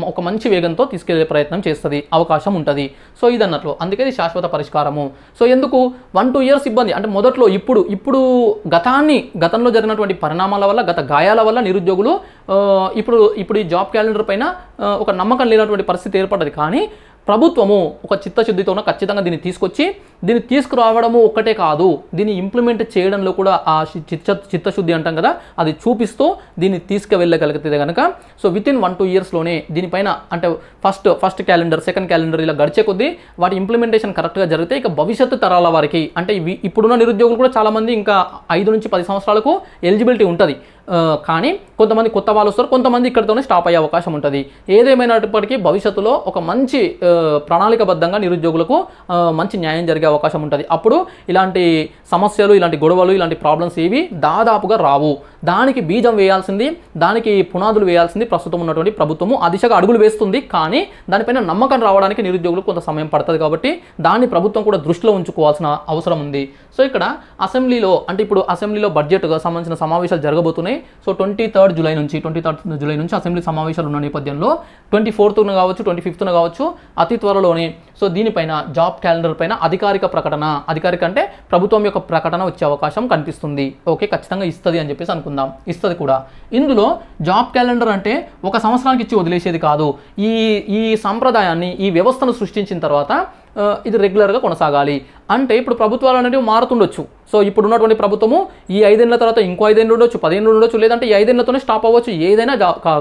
ఒక మంచి వేగంతో తీసుకెళ్లే ప్రయత్నం చేస్తుంది, అవకాశం ఉంటుంది. సో ఇదన్నట్లు, అందుకే ఇది శాశ్వత పరిష్కారము. సో ఎందుకు 1-2 ఇయర్స్ ఇబ్బంది అంటే మొదట్లో, ఇప్పుడు గతంలో జరిగినటువంటి పరిణామాల వల్ల, గత గాయాల వల్ల నిరుద్యోగులు ఇప్పుడు ఈ జాబ్ క్యాలెండర్ పైన ఒక నమ్మకం లేనటువంటి పరిస్థితి ఏర్పడ్డది. కానీ ప్రభుత్వము ఒక చిత్తశుద్ధితో ఖచ్చితంగా దీన్ని తీసుకురావడము ఒక్కటే కాదు, దీన్ని ఇంప్లిమెంట్ చేయడంలో కూడా ఆ చిత్తశుద్ధి అంటాం కదా, అది చూపిస్తూ దీన్ని తీసుకువెళ్ళగలిగితే కనుక సో వితిన్ 1-2 ఇయర్స్లోనే దీనిపైన, అంటే ఫస్ట్ క్యాలెండర్, సెకండ్ క్యాలెండర్ ఇలా గడిచే కొద్దీ వాటి ఇంప్లిమెంటేషన్ కరెక్ట్గా జరిగితే ఇక భవిష్యత్తు తరాల వారికి, అంటే ఇప్పుడున్న నిరుద్యోగులు కూడా చాలామంది ఇంకా 5-10 సంవత్సరాలకు ఎలిజిబిలిటీ ఉంటుంది. కానీ కొంతమంది కొత్త వాళ్ళు వస్తారు, కొంతమంది ఇక్కడితోనే స్టాప్ అయ్యే అవకాశం ఉంటుంది. ఏదేమైనప్పటికీ భవిష్యత్తులో ఒక మంచి ప్రణాళికబద్ధంగా నిరుద్యోగులకు మంచి న్యాయం జరిగే అవకాశం ఉంటుంది. అప్పుడు ఇలాంటి సమస్యలు, ఇలాంటి గొడవలు, ఇలాంటి ప్రాబ్లమ్స్ ఏవి దాదాపుగా రావు. దానికి బీజం వేయాల్సింది, దానికి పునాదులు వేయాల్సింది ప్రస్తుతం ఉన్నటువంటి ప్రభుత్వము. ఆ దిశగా అడుగులు వేస్తుంది. కానీ దానిపైన నమ్మకం రావడానికి నిరుద్యోగులకు కొంత సమయం పడుతుంది. కాబట్టి దాన్ని ప్రభుత్వం కూడా దృష్టిలో ఉంచుకోవాల్సిన అవసరం ఉంది. సో ఇక్కడ అసెంబ్లీలో, అంటే ఇప్పుడు అసెంబ్లీలో బడ్జెట్గా సంబంధించిన సమావేశాలు జరగబోతున్నాయి. సో 23 జూలై నుంచి అసెంబ్లీ సమావేశాలు ఉన్న నేపథ్యంలో 24th కావచ్చు, 25th కావచ్చు, అతి త్వరలోనే సో దీనిపైన జాబ్ క్యాలెండర్ పైన అధికారిక అంటే ప్రభుత్వం యొక్క ప్రకటన వచ్చే అవకాశం కనిపిస్తుంది. ఓకే, ఖచ్చితంగా ఇస్తుంది అని చెప్పేసి అనుకుందాం, ఇస్తుంది కూడా. ఇందులో జాబ్ క్యాలెండర్ అంటే ఒక సంవత్సరానికి ఇచ్చి వదిలేసేది కాదు. ఈ సంప్రదాయాన్ని, ఈ వ్యవస్థను సృష్టించిన తర్వాత ఇది రెగ్యులర్గా కొనసాగాలి. అంటే ఇప్పుడు ప్రభుత్వాలు అనేవి మారుతుండొచ్చు. సో ఇప్పుడు ఉన్నటువంటి ప్రభుత్వము ఈ 5 ఏళ్ల తర్వాత ఇంకో 5 ఏళ్ళు ఉండొచ్చు, 10 ఏళ్ళు ఉండొచ్చు, లేదంటే ఈ 5 ఏళ్లతోనే స్టాప్ అవ్వచ్చు, ఏదైనా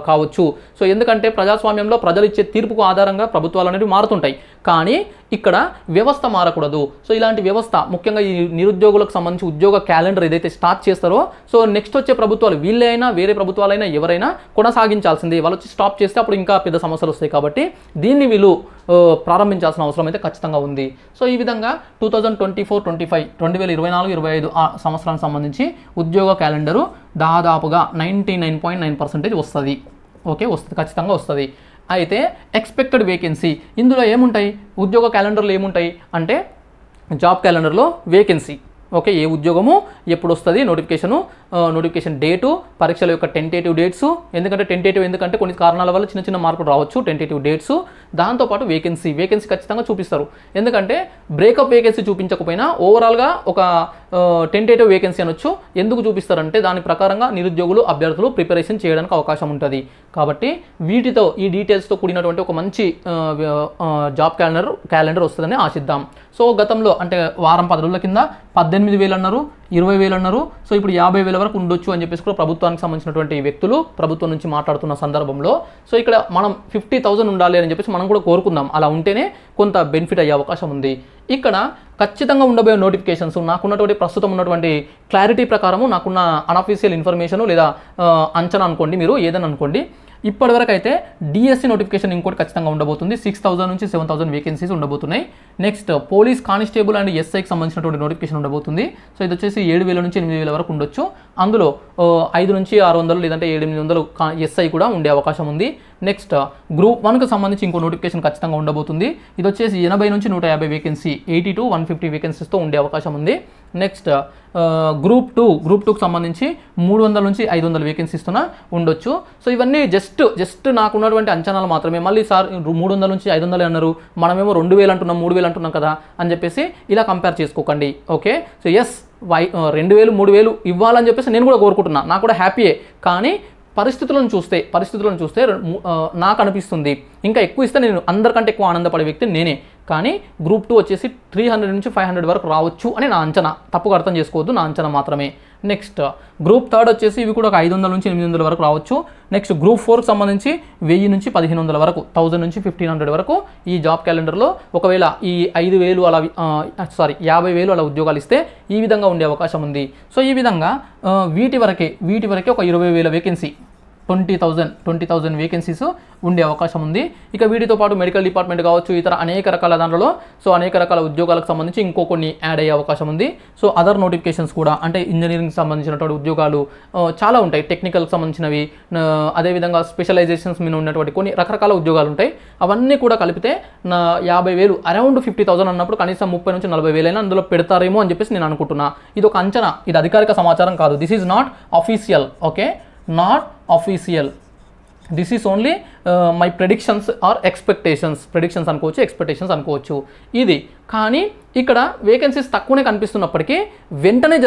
కావచ్చు. సో ఎందుకంటే ప్రజాస్వామ్యంలో ప్రజలు ఇచ్చే తీర్పుకు ఆధారంగా ప్రభుత్వాలు అనేవి మారుతుంటాయి. కానీ ఇక్కడ వ్యవస్థ మారకూడదు. సో ఇలాంటి వ్యవస్థ, ముఖ్యంగా ఈ నిరుద్యోగులకు సంబంధించి ఉద్యోగ క్యాలెండర్ ఏదైతే స్టార్ట్ చేస్తారో సో నెక్స్ట్ వచ్చే ప్రభుత్వాలు, వీళ్ళైనా వేరే ప్రభుత్వాలైనా ఎవరైనా కొనసాగించాల్సిందే. వాళ్ళు వచ్చి స్టాప్ చేస్తే అప్పుడు ఇంకా పెద్ద సమస్యలు వస్తాయి. కాబట్టి దీన్ని వీళ్ళు ప్రారంభించాల్సిన అవసరం అయితే ఖచ్చితంగా ఉంది. సో ఈ విధంగా 2024-25 2024-25 సంవత్సరానికి సంబంధించి ఉద్యోగ క్యాలెండరు దాదాపుగా 99.9% వస్తుంది. ఓకే, వస్తుంది, ఖచ్చితంగా వస్తుంది. అయితే ఎక్స్పెక్టెడ్ వేకెన్సీ ఇందులో ఏముంటాయి, ఉద్యోగ క్యాలెండర్లో ఏముంటాయి అంటే జాబ్ క్యాలెండర్లో వేకెన్సీ, ఓకే, ఏ ఉద్యోగము ఎప్పుడు వస్తుంది, నోటిఫికేషన్ డేటు, పరీక్షల యొక్క టెంటేటివ్ డేట్స్, ఎందుకంటే కొన్ని కారణాల వల్ల చిన్న చిన్న మార్పులు రావచ్చు, టెంటేటివ్ డేట్స్, దాంతోపాటు వేకెన్సీ ఖచ్చితంగా చూపిస్తారు. ఎందుకంటే బ్రేకప్ వేకెన్సీ చూపించకపోయినా ఓవరాల్గా ఒక టెంటేటివ్ వేకెన్సీ అనొచ్చు. ఎందుకు చూపిస్తారంటే దాని ప్రకారంగా నిరుద్యోగులు అభ్యర్థులు ప్రిపరేషన్ చేయడానికి అవకాశం ఉంటుంది. కాబట్టి ఈ డీటెయిల్స్తో కూడినటువంటి ఒక మంచి జాబ్ క్యాలెండర్ వస్తుందని ఆశిద్దాం. సో గతంలో అంటే వారం 10 రోజుల కింద 18,000 అన్నారు, 20,000 అన్నారు. సో ఇప్పుడు 50,000 వరకు ఉండొచ్చు అని చెప్పేసి కూడా ప్రభుత్వానికి సంబంధించినటువంటి వ్యక్తులు ప్రభుత్వం నుంచి మాట్లాడుతున్న సందర్భంలో సో ఇక్కడ మనం 50,000 ఉండాలి అని చెప్పేసి మనం కూడా కోరుకుందాం. అలా ఉంటేనే కొంత బెనిఫిట్ అయ్యే అవకాశం ఉంది. ఇక్కడ ఖచ్చితంగా ఉండబోయే నోటిఫికేషన్స్ నాకున్నటువంటి ప్రస్తుతం ఉన్నటువంటి క్లారిటీ ప్రకారము నాకున్న అన్అఫీషియల్ ఇన్ఫర్మేషన్ లేదా అంచనా అనుకోండి, మీరు ఏదైనా అనుకోండి, ఇప్పటివరకు అయితే డిఎస్సి నోటిఫికేషన్ ఇంకోటి ఖచ్చితంగా ఉండబోతుంది. 6,000 నుంచి 7,000 వేకెన్సీస్ ఉండబోతున్నాయి. నెక్స్ట్ పోలీస్ కానిస్టేబుల్ అండ్ ఎస్ఐకి సంబంధించినటువంటి నోటిఫికేషన్ ఉండబోతుంది. సో ఇది వచ్చేసి 7,000 నుంచి 8,000 వరకు ఉండొచ్చు. అందులో 5 నుంచి 600 లేదంటే 700-800 ఎస్ఐ కూడా ఉండే అవకాశం ఉంది. నెక్స్ట్ గ్రూప్ 1కి సంబంధించి ఇంకో నోటిఫికేషన్ ఖచ్చితంగా ఉండబోతుంది. ఇది వచ్చేసి 80 నుంచి 150 వేకెన్సీ, 80 to 150 వేకెన్సీస్తో ఉండే అవకాశం ఉంది. నెక్స్ట్ గ్రూప్ 2కి సంబంధించి 300 నుంచి 500 వేకెన్సీస్తోన ఉండొచ్చు. సో ఇవన్నీ జస్ట్ నాకున్నటువంటి అంచనాలు మాత్రమే. మళ్ళీ సార్ 300 నుంచి 500 అన్నారు, మనమేమో 2,000 అంటున్నాం, 3,000 అంటున్నాం కదా అని చెప్పేసి ఇలా కంపేర్ చేసుకోకండి. ఓకే, సో 2,000 3,000 ఇవ్వాలని చెప్పేసి నేను కూడా కోరుకుంటున్నా, నాకు కూడా హ్యాపీయే. కానీ పరిస్థితులను చూస్తే నాకు అనిపిస్తుంది ఇంకా ఎక్కువ ఇస్తే నేను అందరికంటే ఎక్కువ ఆనందపడే వ్యక్తి నేనే. కానీ గ్రూప్ 2 వచ్చేసి 300 నుంచి 500 వరకు రావచ్చు అని నా అంచనా, తప్పుగా అర్థం చేసుకోవద్దు, నా అంచనా మాత్రమే. నెక్స్ట్ గ్రూప్ 3 వచ్చేసి ఇవి కూడా ఒక 500 నుంచి 800 వరకు రావచ్చు. నెక్స్ట్ గ్రూప్ 4కి సంబంధించి 1000 నుంచి 1,500 వరకు, 1000 నుంచి 1,500 వరకు ఈ జాబ్ క్యాలెండర్లో ఒకవేళ ఈ 5,000 అలా 50,000 అలా ఉద్యోగాలు ఇస్తే ఈ విధంగా ఉండే అవకాశం ఉంది. సో ఈ విధంగా వీటి వరకే ఒక 20,000 వేకెన్సీ, 20,000 వేకెన్సీస్ ఉండే అవకాశం ఉంది. ఇక వీటితో పాటు మెడికల్ డిపార్ట్మెంట్ కావచ్చు, ఇతర అనేక రకాల దాంట్లో అనేక రకాల ఉద్యోగాలకు సంబంధించి ఇంకో కొన్ని యాడ్ అయ్యే అవకాశం ఉంది. సో అదర్ నోటిఫికేషన్స్ కూడా అంటే ఇంజనీరింగ్ సంబంధించినటువంటి ఉద్యోగాలు చాలా ఉంటాయి, టెక్నికల్కి సంబంధించినవి, అదేవిధంగా స్పెషలైజేషన్స్ మీద ఉన్నటువంటి కొన్ని రకరకాల ఉద్యోగాలు ఉంటాయి. అవన్నీ కూడా కలిపితే 50,000 అరౌండ్ 50,000 అన్నప్పుడు కనీసం 30 నుంచి 40,000 అయినా అందులో పెడతారేమో అని చెప్పేసి నేను అనుకుంటున్నా. ఇది ఒక అంచనా, ఇది అధికారిక సమాచారం కాదు. This is not official, okay, not official. This is only my predictions or predictions అనుకోవచ్చు. ఇది కానీ ఇక్కడ వేకెన్సీస్ తక్కువనే కనిపిస్తున్నప్పటికీ వెంటనే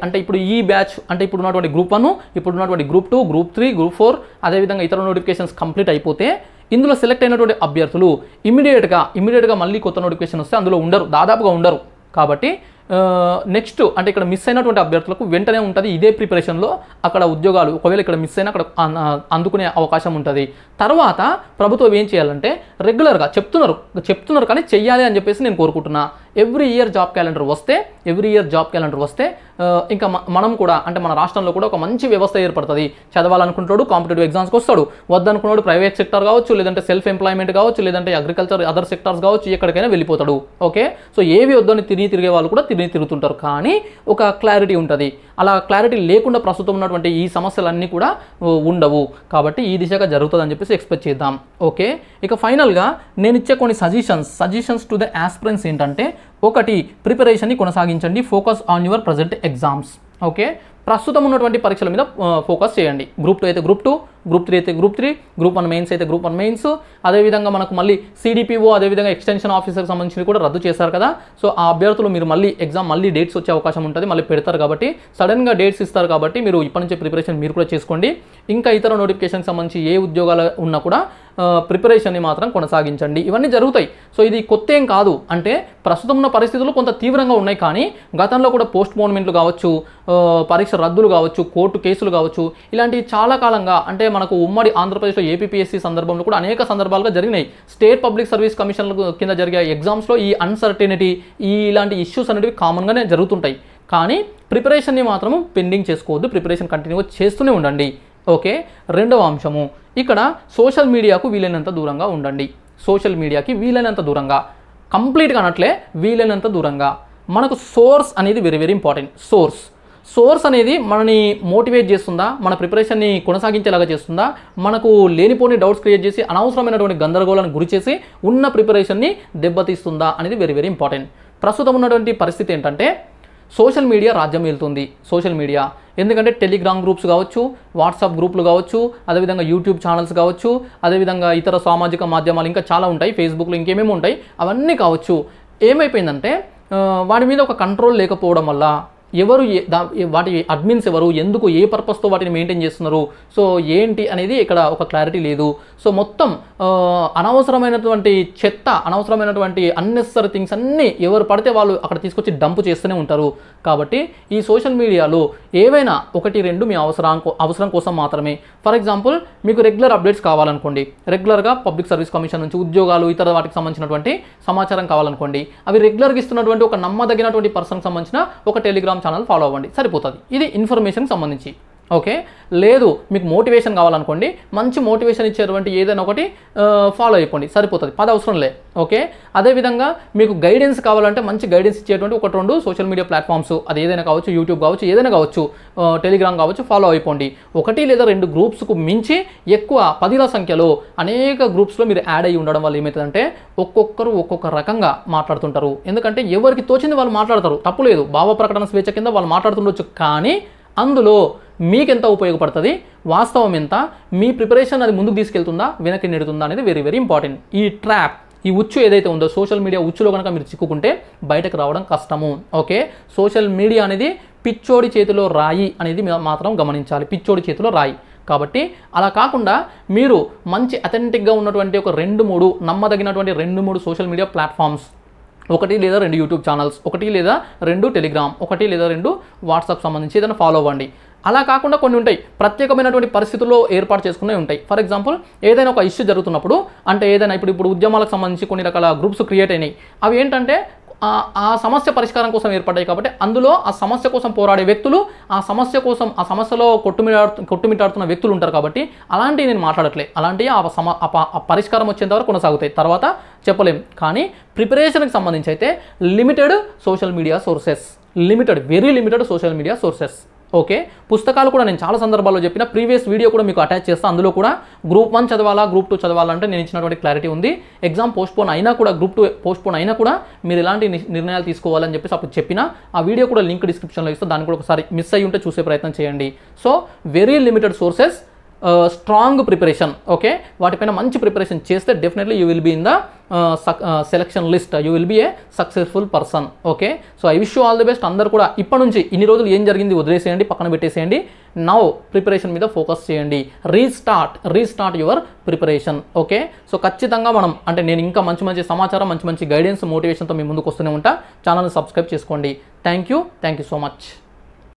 అంటే ఇప్పుడు ఈ బ్యాచ్ అంటే ఇప్పుడు ఉన్నటువంటి గ్రూప్ 1, ఇప్పుడు ఉన్నటువంటి గ్రూప్ 2, గ్రూప్ 3, గ్రూప్ 4, అదేవిధంగా ఇతర నోటిఫికేషన్స్ కంప్లీట్ అయిపోతే ఇందులో సెలెక్ట్ అయినటువంటి అభ్యర్థులు ఇమీడియట్గా మళ్ళీ కొత్త నోటిఫికేషన్ వస్తే అందులో దాదాపుగా ఉండరు. కాబట్టి నెక్స్ట్ అంటే ఇక్కడ మిస్ అయినటువంటి అభ్యర్థులకు వెంటనే ఉంటుంది ఇదే ప్రిపరేషన్లో అక్కడ ఉద్యోగాలు, ఒకవేళ ఇక్కడ మిస్ అయినా అక్కడ అందుకునే అవకాశం ఉంటుంది. తర్వాత ప్రభుత్వం ఏం చేయాలంటే రెగ్యులర్గా చెప్తున్నారు కానీ చెయ్యాలి అని చెప్పేసి నేను కోరుకుంటున్నా. ఎవ్రీ ఇయర్ జాబ్ క్యాలెండర్ వస్తే ఇంకా మనం కూడా అంటే మన రాష్ట్రంలో కూడా ఒక మంచి వ్యవస్థ ఏర్పడుతుంది. చదవాలనుకుంటాడు కాంపిటేటివ్ ఎగ్జామ్స్కి వస్తాడు, వద్దనుకున్నాడు ప్రైవేట్ సెక్టర్ కావచ్చు, లేదంటే సెల్ఫ్ ఎంప్లాయ్మెంట్ కావచ్చు, లేదంటే అగ్రికల్చర్ అదర్ సెక్టార్స్ కావచ్చు, ఎక్కడికైనా వెళ్ళిపోతాడు. ఓకే, సో ఏవి వద్దని తిరిగే వాళ్ళు కూడా తిరుగుతుంటారు. కానీ ఒక క్లారిటీ ఉంటుంది. అలా క్లారిటీ లేకుండా ప్రస్తుతం ఉన్నటువంటి ఈ సమస్యలన్నీ కూడా ఉండవు. కాబట్టి ఈ దిశగా జరుగుతుందని చెప్పేసి ఎక్స్పెక్ట్ చేద్దాం. ఓకే, ఇక ఫైనల్గా నేను ఇచ్చే కొన్ని సజెషన్స్ టు ద ఆస్పిరెంట్స్ ఏంటంటే, ఒకటి, ప్రిపరేషన్ని కొనసాగించండి, focus on your present exams. Okay, ప్రస్తుతం ఉన్నటువంటి పరీక్షల మీద ఫోకస్ చేయండి. గ్రూప్ 2 అయితే గ్రూప్ 2, గ్రూప్ 3 అయితే గ్రూప్ 3, గ్రూప్ 1 మెయిన్స్ అయితే గ్రూప్ 1 మెయిన్స్. అదేవిధంగా మనకు మళ్ళీ సిడిపిఓ అదేవిధంగా ఎక్స్టెన్షన్ ఆఫీసర్కి సంబంధించి కూడా రద్దు చేశారు కదా. సో ఆ అభ్యర్థులు మీరు మళ్ళీ డేట్స్ వచ్చే అవకాశం ఉంటుంది, మళ్ళీ పెడతారు కాబట్టి సడన్గా డేట్స్ ఇస్తారు కాబట్టి మీరు ఇప్పటి నుంచే ప్రిపరేషన్ మీరు కూడా చేసుకోండి. ఇంకా ఇతర నోటిఫికేషన్కి సంబంధించి ఏ ఉద్యోగాలు ఉన్నా కూడా ప్రిపరేషన్ని మాత్రం కొనసాగించండి. ఇవన్నీ జరుగుతాయి. సో ఇది కొత్త ఏం కాదు, అంటే ప్రస్తుతం ఉన్న పరిస్థితులు కొంత తీవ్రంగా ఉన్నాయి. కానీ గతంలో కూడా పోస్ట్ పోన్మెంట్లు కావచ్చు, పరీక్ష రద్దులు కావచ్చు, కోర్టు కేసులు కావచ్చు, ఇలాంటివి చాలా కాలంగా అంటే మనకు ఉమ్మడి ఆంధ్రప్రదేశ్లో ఏపీపీఎస్సీ సందర్భంలో కూడా అనేక సందర్భాలుగా జరిగినాయి. స్టేట్ పబ్లిక్ సర్వీస్ కమిషన్ల కింద జరిగే ఎగ్జామ్స్లో ఈ అన్సర్టెనిటీ ఇలాంటి ఇష్యూస్ అనేవి కామన్గానే జరుగుతుంటాయి. కానీ ప్రిపరేషన్ని మాత్రం పెండింగ్ చేసుకోవద్దు, ప్రిపరేషన్ కంటిన్యూగా చేస్తూనే ఉండండి. ఓకే, రెండవ అంశము, ఇక్కడ సోషల్ మీడియాకు వీలైనంత దూరంగా ఉండండి. కంప్లీట్గా అనట్లే, వీలైనంత దూరంగా. మనకు సోర్స్ అనేది వెరీ వెరీ ఇంపార్టెంట్. సోర్స్ అనేది మనని మోటివేట్ చేస్తుందా, మన ప్రిపరేషన్ని కొనసాగించేలాగా చేస్తుందా, మనకు లేనిపోని డౌట్స్ క్రియేట్ చేసి అనవసరమైనటువంటి గందరగోళాన్ని గురి చేసి ఉన్న ప్రిపరేషన్ని దెబ్బతీస్తుందా అనేది వెరీ వెరీ ఇంపార్టెంట్. ప్రస్తుతం ఉన్నటువంటి పరిస్థితి ఏంటంటే సోషల్ మీడియా రాజ్యం వెళ్తుంది. సోషల్ మీడియా ఎందుకంటే టెలిగ్రామ్ గ్రూప్స్ కావచ్చు, వాట్సాప్ గ్రూపులు కావచ్చు, అదేవిధంగా యూట్యూబ్ ఛానల్స్ కావచ్చు, అదేవిధంగా ఇతర సామాజిక మాధ్యమాలు ఇంకా చాలా ఉంటాయి, ఫేస్బుక్లో ఇంకేమేమి ఉంటాయి, అవన్నీ కావచ్చు. ఏమైపోయిందంటే వాటి మీద ఒక కంట్రోల్ లేకపోవడం వల్ల ఎవరు వాటి అడ్మిన్స్ ఎవరు, ఎందుకు ఏ పర్పస్తో వాటిని మెయింటైన్ చేస్తున్నారు, సో ఏంటి అనేది ఇక్కడ ఒక క్లారిటీ లేదు. సో మొత్తం అనవసరమైనటువంటి చెత్త, అనవసరమైనటువంటి అన్నెసరీ థింగ్స్ అన్నీ ఎవరు పడితే వాళ్ళు అక్కడ తీసుకొచ్చి డంప్ చేస్తూనే ఉంటారు. కాబట్టి ఈ సోషల్ మీడియాలో ఏవైనా 1-2 మీ అవసరం కోసం మాత్రమే. ఫర్ ఎగ్జాంపుల్ మీకు రెగ్యులర్ అప్డేట్స్ కావాలనుకోండి, రెగ్యులర్గా పబ్లిక్ సర్వీస్ కమిషన్ నుంచి ఉద్యోగాలు ఇతర వాటికి సంబంధించినటువంటి సమాచారం కావాలనుకోండి, అవి రెగ్యులర్గా ఇస్తున్నటువంటి ఒక నమ్మదగినటువంటి పర్సన్కి సంబంధించిన ఒక టెలిగ్రామ్ ఛానల్ ఫాలో అవ్వండి, సరిపోతుంది. ఇది ఇన్ఫర్మేషన్కి సంబంధించి. ఓకే, లేదు మీకు మోటివేషన్ కావాలనుకోండి, మంచి మోటివేషన్ ఇచ్చేటువంటి ఏదైనా ఒకటి ఫాలో అయిపోండి, సరిపోతుంది, 10 అవసరం లే. ఓకే, అదేవిధంగా మీకు గైడెన్స్ కావాలంటే మంచి గైడెన్స్ ఇచ్చేటువంటి 1-2 సోషల్ మీడియా ప్లాట్ఫామ్స్, అది ఏదైనా కావచ్చు, యూట్యూబ్ కావచ్చు, ఏదైనా కావచ్చు, టెలిగ్రామ్ కావచ్చు, ఫాలో అయిపోండి. 1 లేదా 2 గ్రూప్స్కు మించి ఎక్కువ 10ల సంఖ్యలో అనేక గ్రూప్స్లో మీరు యాడ్ అయ్యి ఉండడం వల్ల ఏమవుతుందంటే ఒక్కొక్కరు ఒక్కొక్క రకంగా మాట్లాడుతుంటారు. ఎందుకంటే ఎవరికి తోచింది వాళ్ళు మాట్లాడతారు, తప్పులేదు, భావ ప్రకటన స్వేచ్ఛ కింద వాళ్ళు మాట్లాడుతుండొచ్చు. కానీ అందులో మీకెంత ఉపయోగపడుతుంది, వాస్తవం ఎంత, మీ ప్రిపరేషన్ అది ముందుకు తీసుకెళ్తుందా, వెనక్కి నెడుతుందా అనేది వెరీ వెరీ ఇంపార్టెంట్. ఈ ట్రాప్, ఈ ఉచ్చు ఏదైతే ఉందో సోషల్ మీడియా ఉచ్చులో కనుక మీరు చిక్కుకుంటే బయటకు రావడం కష్టము. ఓకే, సోషల్ మీడియా అనేది పిచ్చోడి చేతిలో రాయి అనేది మాత్రం గమనించాలి, పిచ్చోడి చేతిలో రాయి. కాబట్టి అలా కాకుండా మీరు మంచి అథెంటిక్గా ఉన్నటువంటి ఒక 2-3 నమ్మదగినటువంటి 2-3 సోషల్ మీడియా ప్లాట్ఫామ్స్, 1 లేదా 2 యూట్యూబ్ ఛానల్స్, 1 లేదా 2 టెలిగ్రామ్, 1 లేదా 2 వాట్సాప్ సంబంధించి ఏదైనా ఫాలో అవ్వండి. అలా కాకుండా కొన్ని ఉంటాయి, ప్రత్యేకమైనటువంటి పరిస్థితుల్లో ఏర్పాటు చేసుకునే ఉంటాయి. ఫర్ ఎగ్జాంపుల్ ఏదైనా ఒక ఇష్యూ జరుగుతున్నప్పుడు, అంటే ఏదైనా ఇప్పుడు ఉద్యమాలకు సంబంధించి కొన్ని రకాల గ్రూప్స్ క్రియేట్ అయినాయి. అవి ఏంటంటే ఆ సమస్య పరిష్కారం కోసం ఏర్పడ్డాయి. కాబట్టి అందులో ఆ సమస్య కోసం పోరాడే వ్యక్తులు, ఆ సమస్యలో కొట్టుమిట్టాడుతున్న వ్యక్తులు ఉంటారు. కాబట్టి అలాంటివి నేను మాట్లాడట్లే, అలాంటివి ఆ పరిష్కారం వచ్చేంత వరకు కొనసాగుతాయి, తర్వాత చెప్పలేం. కానీ ప్రిపరేషన్కి సంబంధించి అయితే limited social media sources, very limited social media sources. Okay, పుస్తకాలు కూడా నేను చాలా సందర్భాల్లో చెప్పిన, ప్రీవియస్ వీడియో కూడా మీకు అటాచ్ చేస్తాను. అందులో కూడా గ్రూప్ 1 చదవాలా, గ్రూప్ 2 చదవాలంటే నేను ఇచ్చినటువంటి క్లారిటీ ఉంది. ఎగ్జామ్ పోస్ట్పోన్ అయినా కూడా, గ్రూప్ 2 పోస్ట్పోన్ అయినా కూడా మీరు ఎలాంటి నిర్ణయాలు తీసుకోవాలని చెప్పేసి అప్పుడు చెప్పిన ఆ వీడియో కూడా లింక్ డిస్క్రిప్షన్లో ఇస్తే దాన్ని కూడా ఒకసారి మిస్ అయ్యి ఉంటే చూసే ప్రయత్నం చేయండి. So very limited sources, strong preparation. Okay, వాటిపైన మంచి ప్రిపరేషన్ చేస్తే definitely you will be in the selection list, you will be a successful person. Okay, so I wish you all the best. అందరూ కూడా ఇప్పటి నుంచి ఇన్ని రోజులు ఏం జరిగింది వదిలేసేయండి, పక్కన పెట్టేసేయండి. నౌ ప్రిపరేషన్ మీద ఫోకస్ చేయండి, restart your preparation. Okay, so ఖచ్చితంగా మనం అంటే నేను ఇంకా మంచి సమాచారం, మంచి గైడెన్స్, మోటివేషన్తో మీ ముందుకు వస్తూనే ఉంటా. ఛానల్ని సబ్స్క్రైబ్ చేసుకోండి. Thank you so much.